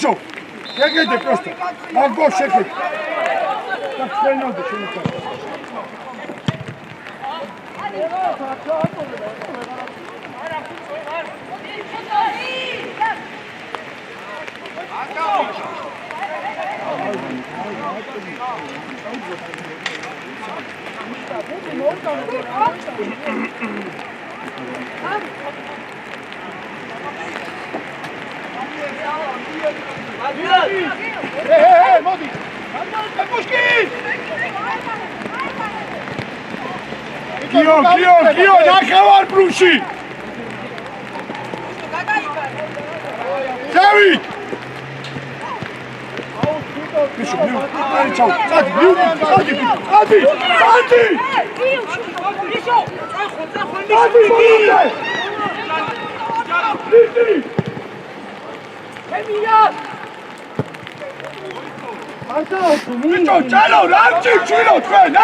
Bicho, შეკეთე просто. მაგო შეკეთე. და ჩვენამდე შემოწევ. მოდი. გიო, ნახევარ პლუსი. დავით. ბიჭო, აი ჩაუ, წადი. ბიჭო, ბიჭო, ჩალო, რამჭი ჩვილო თქვენ,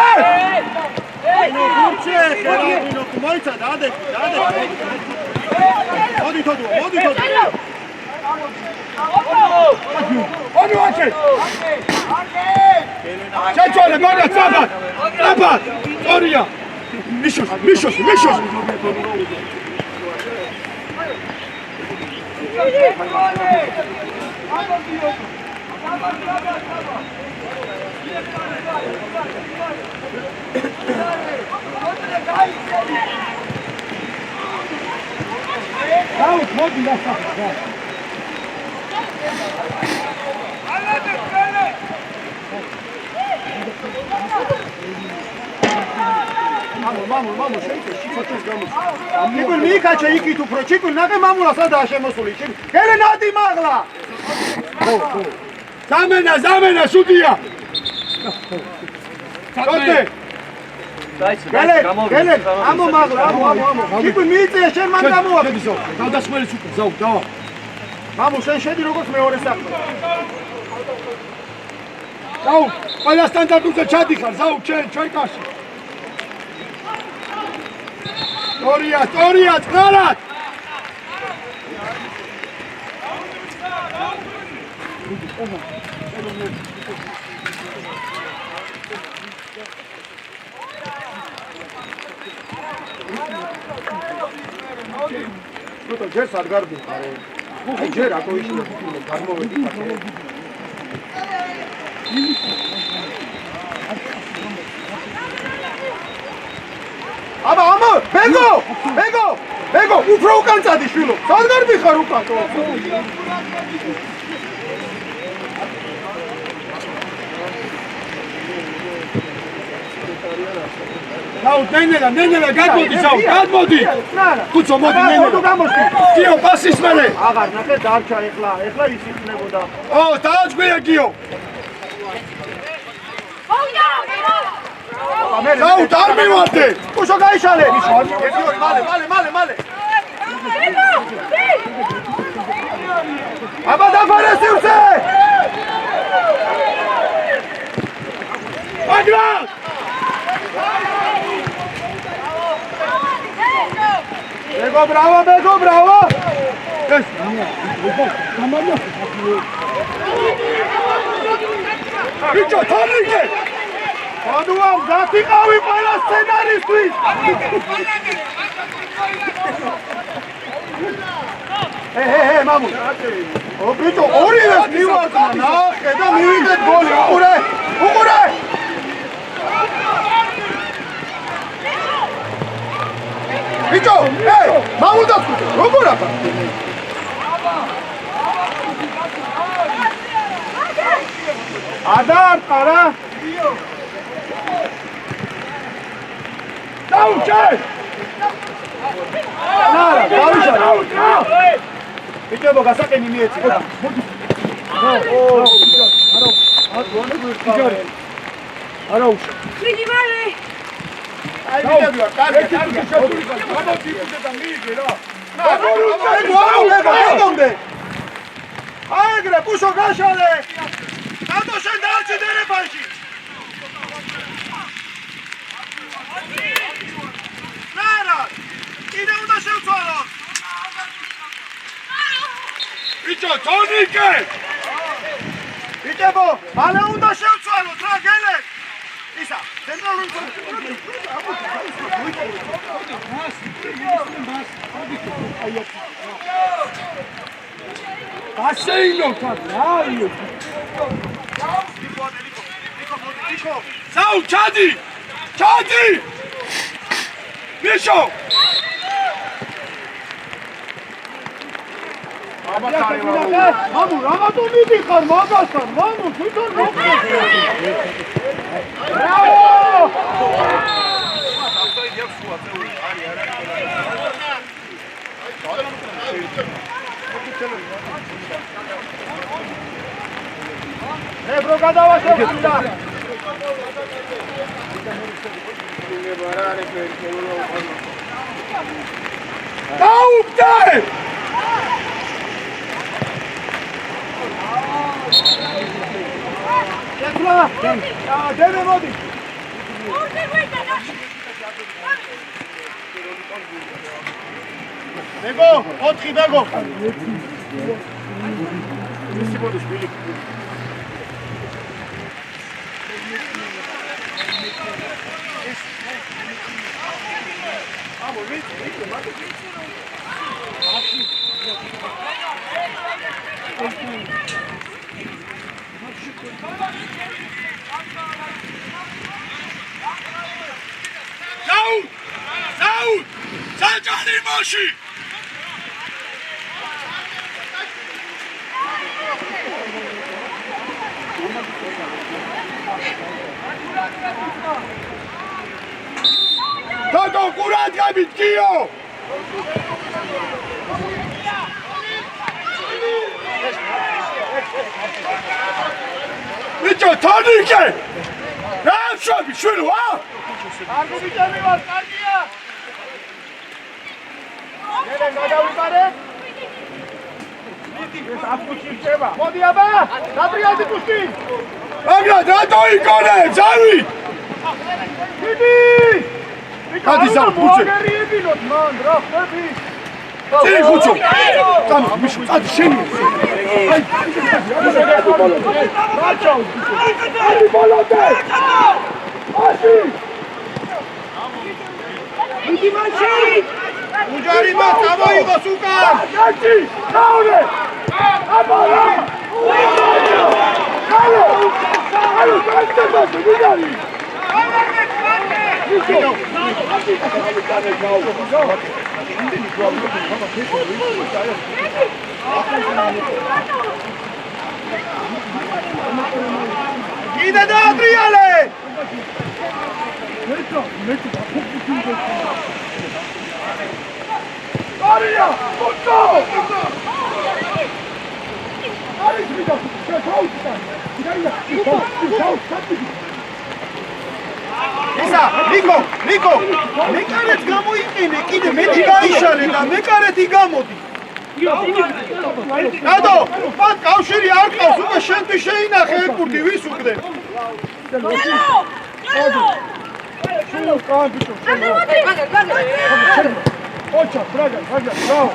მოიცა, დაადე. მოდი თოდო. Onu açın. Çek şöyle böyle sabat. Oraya. Mişos. Davut, hadi lan sabat. Mamo, შეიძლება შიფოთის გამოს. Ჩიკულ მიიქაჩა იქით უფრო. ჩიკულ ნახე მამულა სადაა შემოსული. გელენადი მაღლა. ხო. ზამენა შუდია. ჩატე. გელენ, ამო მაღლა. ჩიკულ მიიწია შენ მან გამოვა. დავდასმელი ჩიკულ, დავა. მამუ შენ შედი როგორც მეორე საქმე. დაუ, ყველა სტანდარტულზე ჩადიხარ, ზაუ ჩვენ კარში. Ტორია, წყარად! Toto ჯერს არ გარდი. აი ჯერ რატო ისინი გამოვედი. აბა, ბეგო, უფრო უკან წადი შვილო. სად გარბიხარ უკან? Დაუ, ნენელა, გადმოდი. კუცო, მოდი ნენელა. ხოდო გამოსდი. გიო, პასის მერე. აღარ, ნახე დარჩა ეხლა ის იქნებოდა. დააჯგვია გიო. დაუ, არ მივარდე. უშო გაიშალე. მალე. აბა დაფარე სივრცე. აგრა. Bego, bravo. ეს გამარჯვა. ბიჭო, თორნიკე. Adua, გაფიყავი ყველა სცენარისტვის. მამუ. ბიჭო, ორივეს მივარდა, ნახე და მივიდეთ გოლი. უყურე. ბიჭო, მამუ დაწყვიტე, როგორ ახლა? ადარ. დაუჭე! დავიშალე. ბიჭებო, გასაყენი მიეცი და. არა უშ. მიდი მალე. აი ბიჭები ვარ, კარგი. გამოდიოდე და მიიგე რა. აიგრე, პუშო გაშალე. აბა შენ დაარჩი დერებაში. კიდე უნდა შევცვალოთ. ბიჭო, თორნიკე! მიტებო, მალე უნდა შევცვალოთ რა გელე. ისა, ცენტრალური Zau, Chadi! Chadi! Misho! მამუ, რამატო მიდიხარ მაგასთან, მამუ, თვითონ მოხდე. ბრავო! ებრო გადავაშევდა. დაუბდე! ეხლა, დემე მოდი. ბეგო, 4 ბეგო. ისი მოდის ბილი. აბო, ვიცი, მაგ Zau! Zau! Sajani Moshi! Tato, curat, gabit, Kio! Micho, Tonike! Ram shobi, shuru, ha? არგო ვიტები ვარ, კარგია. ნერე გადავიყარე. ეს აფუში ხდება. მოდი აბა, დაბრიალდი პუშტი. Agra, rato ikone, Zavi! დიდი! Kadi Zau, puče! მოგერიებინოთ მან, რა ხდები? Cej, Hucho! Tam, Misho, adi, sheni! Ai, რაჭავ. adi, bolode! Adi! დიდი მანჩი! უჯარიმა წამოიღოს უკან! Gachi! Kaune! Abala! Halo! Halo, ganteba, Bugari! კიდე დაატრიალე! Maria! Puto! Ari, Smita! Šefauta! ისა, ნიკო! მეკარეთ გამოიყენე, კიდე მეტი გაიშალე და მეკარეთი გამოდი. რატო? მან კავშირი არ ყავს, უკვე შენთვის შეინახე ეკურდი, ვის უკდე? Ocha, Braga, bravo!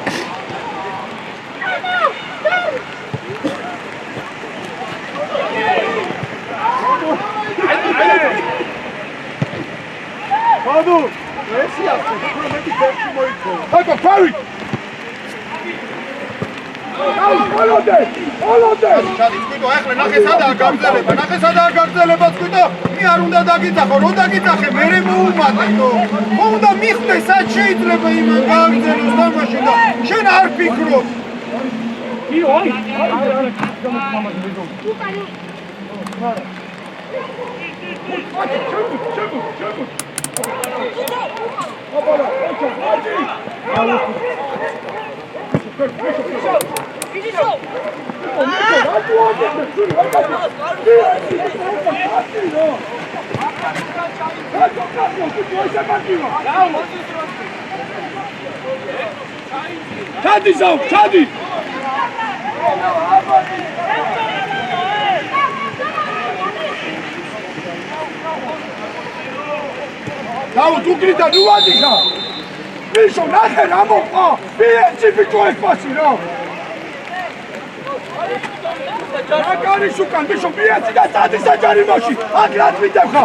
ბადუ, ესია, უფრო მეტი ფერში მოიქო. Taka, Pavi! Olode! ჩადი, სკუტო, ახლა ნახე სადაა გაგრძელება, სკუტო. მე არ უნდა დაგიწახო, რო დაგიწახე, მერე მოუმატე. ხო უნდა მიხვდე, სად შეიძლება იმან გააგრძელოს თამაში და შენ არ ფიქრობ. Chadi, Zau, Chadi! Zau, tu grita, nu adică! Misho, nahe, ramo, pienci, fitu, e fasi, no! აკარის უკან ბიჭო მიეცი და წადი საჯარიმოში აქ რაც მიდევხა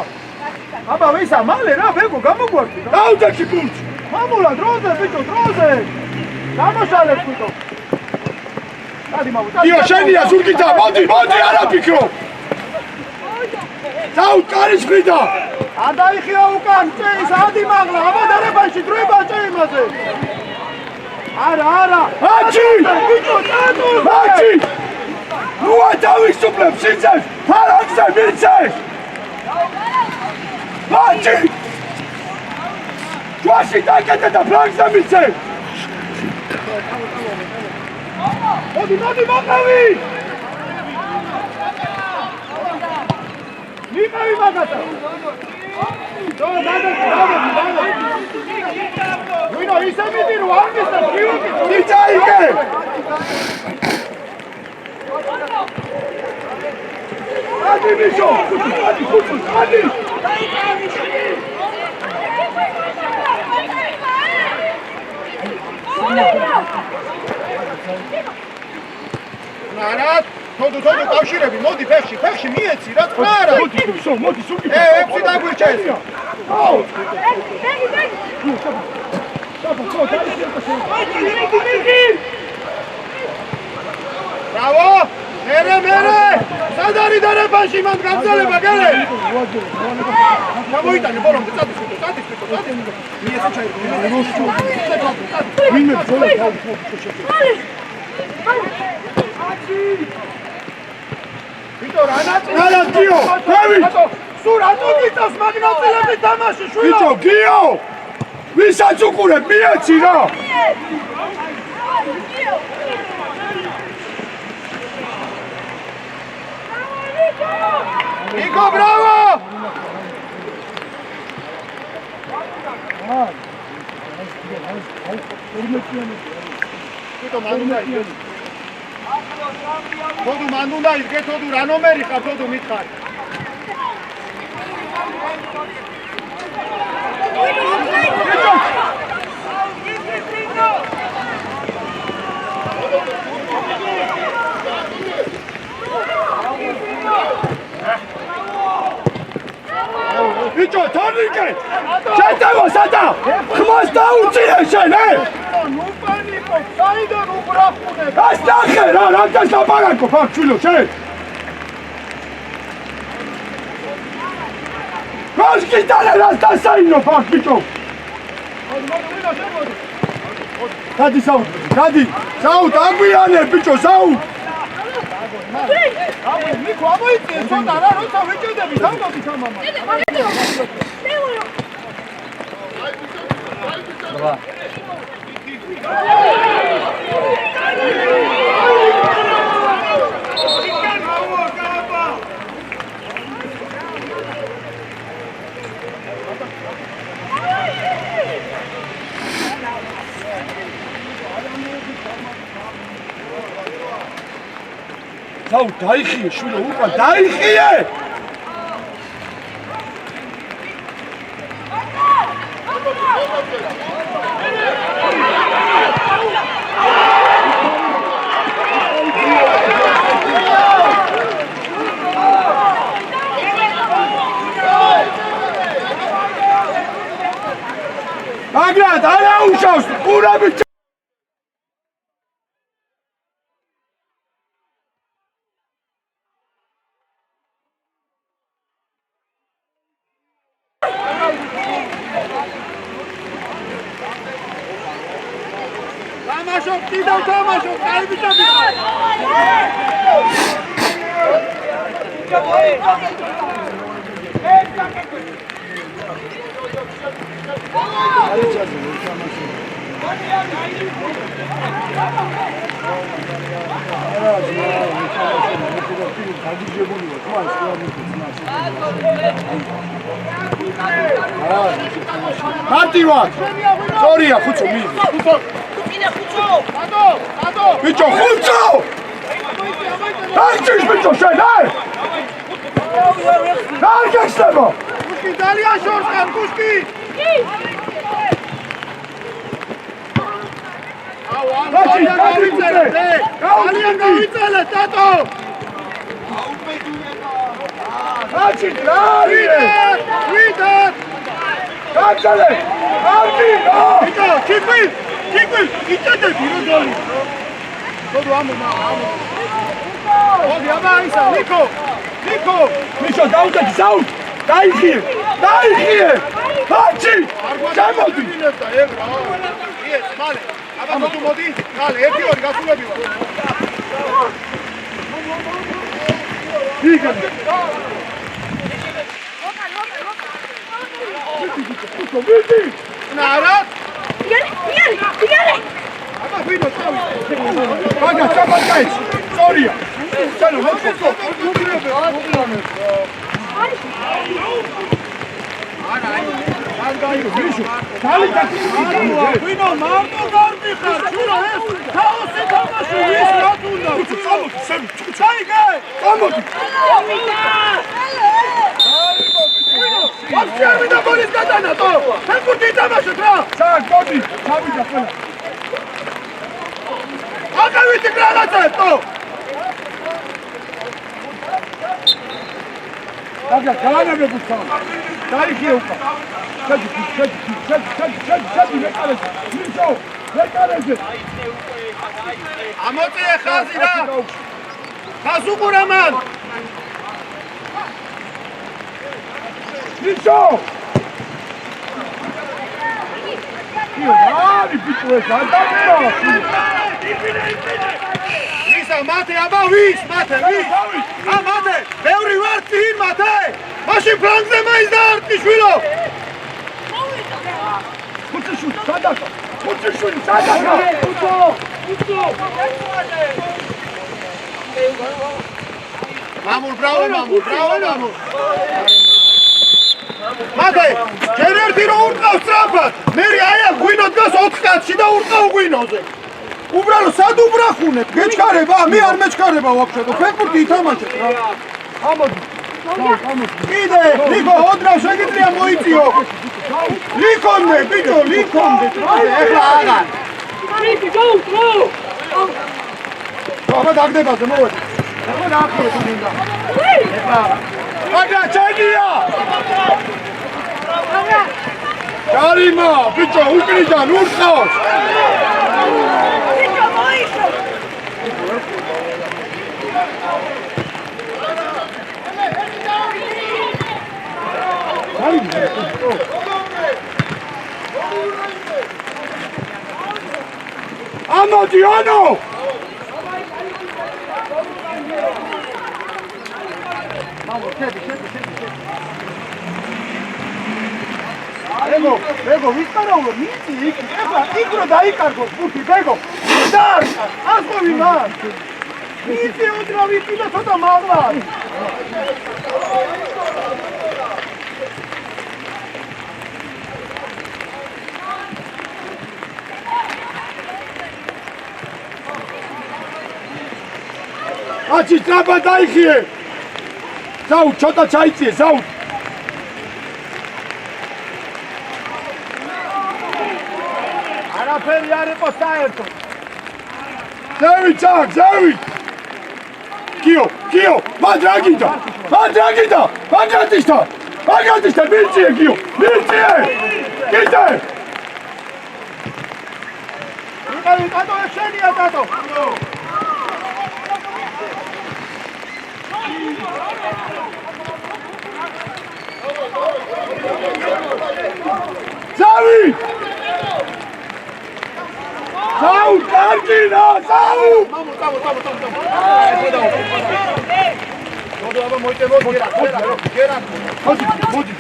აბა ვისა მალე რა ბეგო გამოგვარდი დაუჯექი გულში მამულა დროზე ბიჭო დროზე დამაშალეთ ბიჭო დადი მამუ იო შენია ზურგითა მოდი არა ფიქრო წაუ კარის ხრიდა არ დაიხია უკან წეის ადი მაღლა აბადარებაში დროება წეიმაზე არა აჩი ბიჭო წადო აჩი ნუა დავისუფლებ სიძეს ფარანზე მიცეს აჩი ჯვაში დაკეტე და ფლანგზე მიცეს მოდი მოყევი მიყევი მაგათა დადა ვინო ისე მიდი რომ არ მისდა გიუგი დიჯაიკე ადი ბიჭო ადი ნარად თოდო კავშირები მოდი ფეხში მიეცი რა თქმა არა მოდი სულ ექვსი დაგვირჩეს ბრავო მერე სად არის დარებაში მან გაგზავნება გერე გამოიტანე ბოლომდე წადის მიეცი ჩაი ვინმე ბოლო ვიტო რა გიო დავი სულ რატო გიწევს მაგნაწილების თამაში შვილო ბიჭო გიო ვისაც უყურებ მიეცი რა ნიკო ბრავო ვიტო მან უნდა იდგე თოდუ რა ნომერი ხარ თოდუ მითხარ ბიჭო თორნიკე შეტევა სადა ხმას დაუწიე შენ ნუ პანიკო საიდან უბრახუნე გას ნახე რა რამდა ლაპარაკო ფაქ ჩვილო შენ გას გიტანე რას დასაინო ფაქ ბიჭო გადი საუ დაგვიანე ბიჭო საუ ნიკო ამოიწიე ცოტა რა როცა ვიჭედები დამოდი თამამა საუ დაიხიე შვილო უკან დაიხიე მაგრამ არა უშავს ყურები თამაშობ კიდევ თამაშობ კაიბიტები მარტივად სწორია ხუცო მიიღე ადო ბიჭო ხუცო არჩის ბიჭო შენ რა გეშტებო კუშკი ძალიან შორს ხარ კუშკი ძალიან გავიწელეთ დატო Ači, travi! Vidat! Kačale! Avdi, no! Ito, Kikvil, iđete bilo doli. Dodu, amo. Odi, aba, Isa, Niko! Mišo, zauzeti, zauz! Daj ih je! Ači! Čemo ti? Jes, male. Aba, to tu modinci. Kale, eti ori, ga sulebiva. Igan! Vidi! Narat! Pijale! Aba, vino, stavi. Paga, čapan kajš! Sorija! Čelo, moćko! Mišo, stali kako si Vino, mamno gardi, čuro, kao se damašu, vis ratunda. Samo ti, sebi! Čaj gaj! Samo ti! Opcija mi da boli zgadana to! Kako ti damašu tra? Čak, godi! Sami da pela! A kad vi ti granace to? Paga, galana me buscava! Daj ih je upa! Čeđi, ne kare se! Mišo, ne kare se! Amoci je Hazira! Hazuku Raman! Mišo! Radi, pitu je zadavno! Isa, mate, aba, vis! A mate, ბევრი ვარ წინ, მate! მაშინ ფრანგზე მაიზდარტი შვილო! Kutsišuli, sadaka! Kutsišuli, sadaka! მამულ, ბრავო! მate, ჯერ ერთი რო ურტყავს სწრაფად, მერი აი აქ ღვინო დგას 4 კაცში და ურტყავ ღვინოზე. უბრალოდ სად უბრახუნებ? გეჩქარება? მე არ მეჩქარება ვაფშე. ფეხბურთი ითამაშეთ რა. Hamodu! კიდე, ლიკო, ოდრა შეგიძლია მოიწიო. ლიკონდე, ბიჭო, ლიკონდე. ეხლა აღარ. აბა დაგდებაზე მოვედი. ეხლა დაახურეთ უნდა. ეხლა. Paga, čegija! Karima, pičo, ukridan, urkaos! Ano, Diano! ბეგო, ვისპარაულო, მიწი იქ, ეხლა იქ რო დაიკარგოს ბურთი, ბეგო. დარ, ასხოვი მან. მიწი უდრა ვიცი და ცოტა მაღლა. Ači, treba da ih je! Zaut, čota čajcije, zaut! არაფერი არ იყო საერთო. Zevi, čak, zevi! Kio, madragita! Madratišta, biće je, Kio! Biće! Kite! ვიყავი ტატო, ეს შენია ტატო. Zavi! Zaut, Kargina, zaut! მამო, ტავო. მოდო, აბა მოიტევო, გერა. Modi!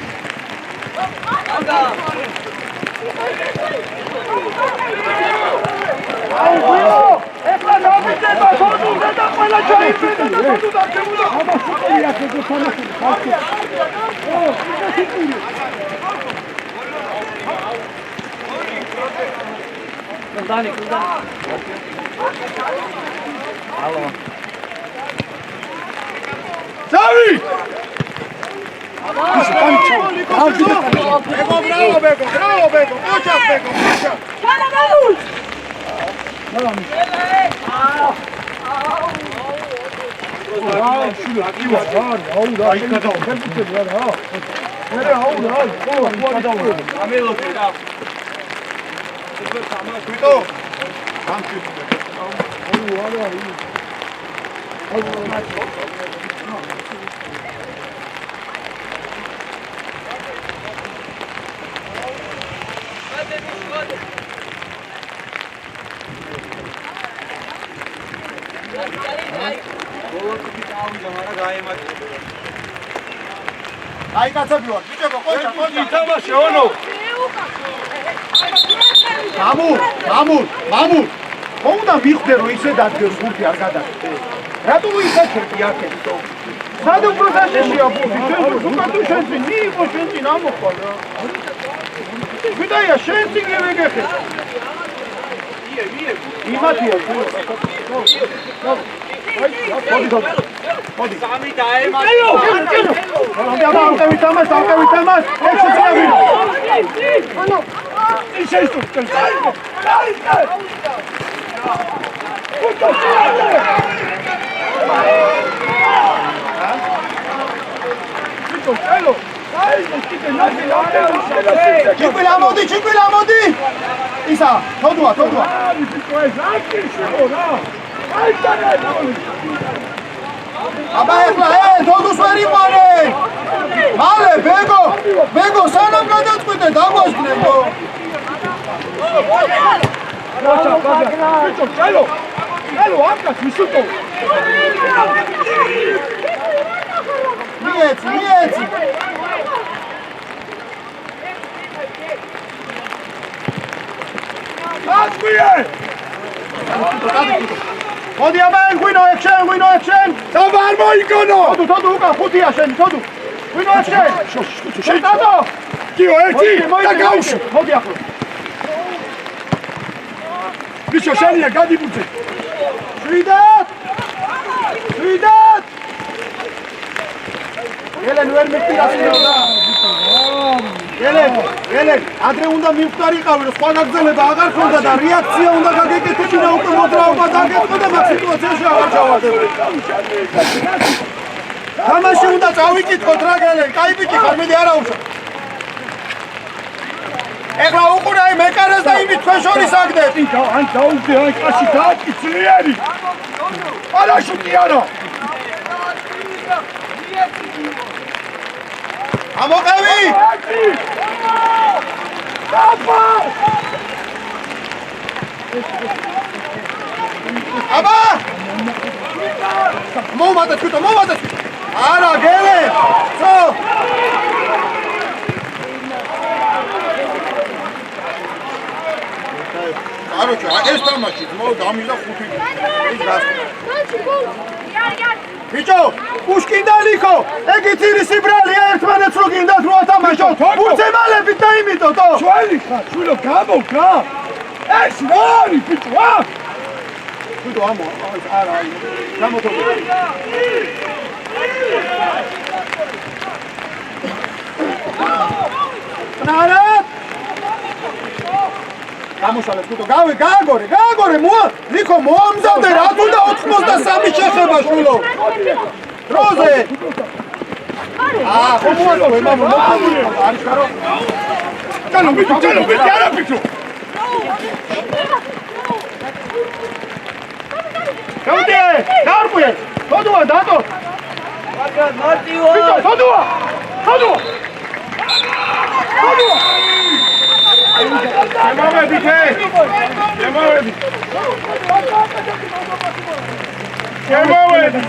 ეხლა დავიდება თოთუზე და ყველა ჩაიბრედა და თოთუ დაგემულა. Აბა, სუპერია, ეგო თამაშები, ხალხი! Zavi! Bravo, Bego. Moća, Bego. აი კაცები ვარ, ბიჭებო, ყოჩა. ითამაშე ონო. მამულ. უნდა მიხვდე რომ ისე დადგეს ხუთი არ გადაგდე. რატო ვიქეთები აქეთ? სად უფრო დაშეშია ფუთი? შენ უკან შენში მიიღო შენში ამოხვალ რა. ვიდაია შენში გეგეხე. იმათია თუ. მოდი. სამი დაემატა. ამტევით ამას. ისე ის თუ. Cinquila modi! Isa, todua. Aba ეხლა, თოდუს ვერ იყვანე! მალე, ბეგო, სანამ გადაწყვიტე, დაგვასკნებო! ბიჭო, ჩაილო, ამკაც მისუტო! მიეცი! Atquie! Მოდი აბა ღვინო ექშენ! დავარ მოიგონო! თოდუ უკან ხუთია შენი, თოდუ! ღვინო ექშენ! შეტადო! კიო ერთი და გავუშვი! მოდი ახლა! ბიჭო შენია გადიბუძე! შვიდად! ელენ ვერ მიწირასინო! ელენ, ადრე უნდა მივხვდარიყავი, რომ სხვა გაგზავნება აღარ ხონდა და რეაქცია უნდა გაგეკეთებინა უკვე მოძრაობა დაგეწყო და მაგ სიტუაციაში აღარ ჩავარდებოდი. თამაში უნდა წავიკითხოთ რა გელენ, კაი ბიჭი ხარ, მიდი არა უშო. ეხლა უყურე აი მეკარეს და იმით თქვენ შორის აგდეთ. ან დაუძე, აი კაში დააკიცხლიერი. პარაშუტი არა. ამოყევი! აბა! მომატა თვითო! არა, გელე! ცო! აროჩა, ეს თამაში ძმაო დამიზა ხუთი. ის გასწრა. ბიჭო, უშკინდალიქო, ეგ იცი ბრალია ერთმანეთს რო გინდათ რო ათამაშოთ. უცემალებით დაიმიტოთ. ჩვენი ხარ, შვილო, გამოგა. ეს რა არის ბიჭო? თვითო ამო, არა, გამოთობი. ნარა! გამოსალეთ თვითო, გააგორე, ლიქო მოამზადე, რა თუნდა 83 შეხება შვილო. დროზე. ხო მოაწყო, მამო, მოხდები. არის გარო. ჩალო, არა ბიჭო. გამოდე, გარკვე. თოდუა დატო. მაგრამ მარტივო. ბიჭო, თოდუა. Çemavedi.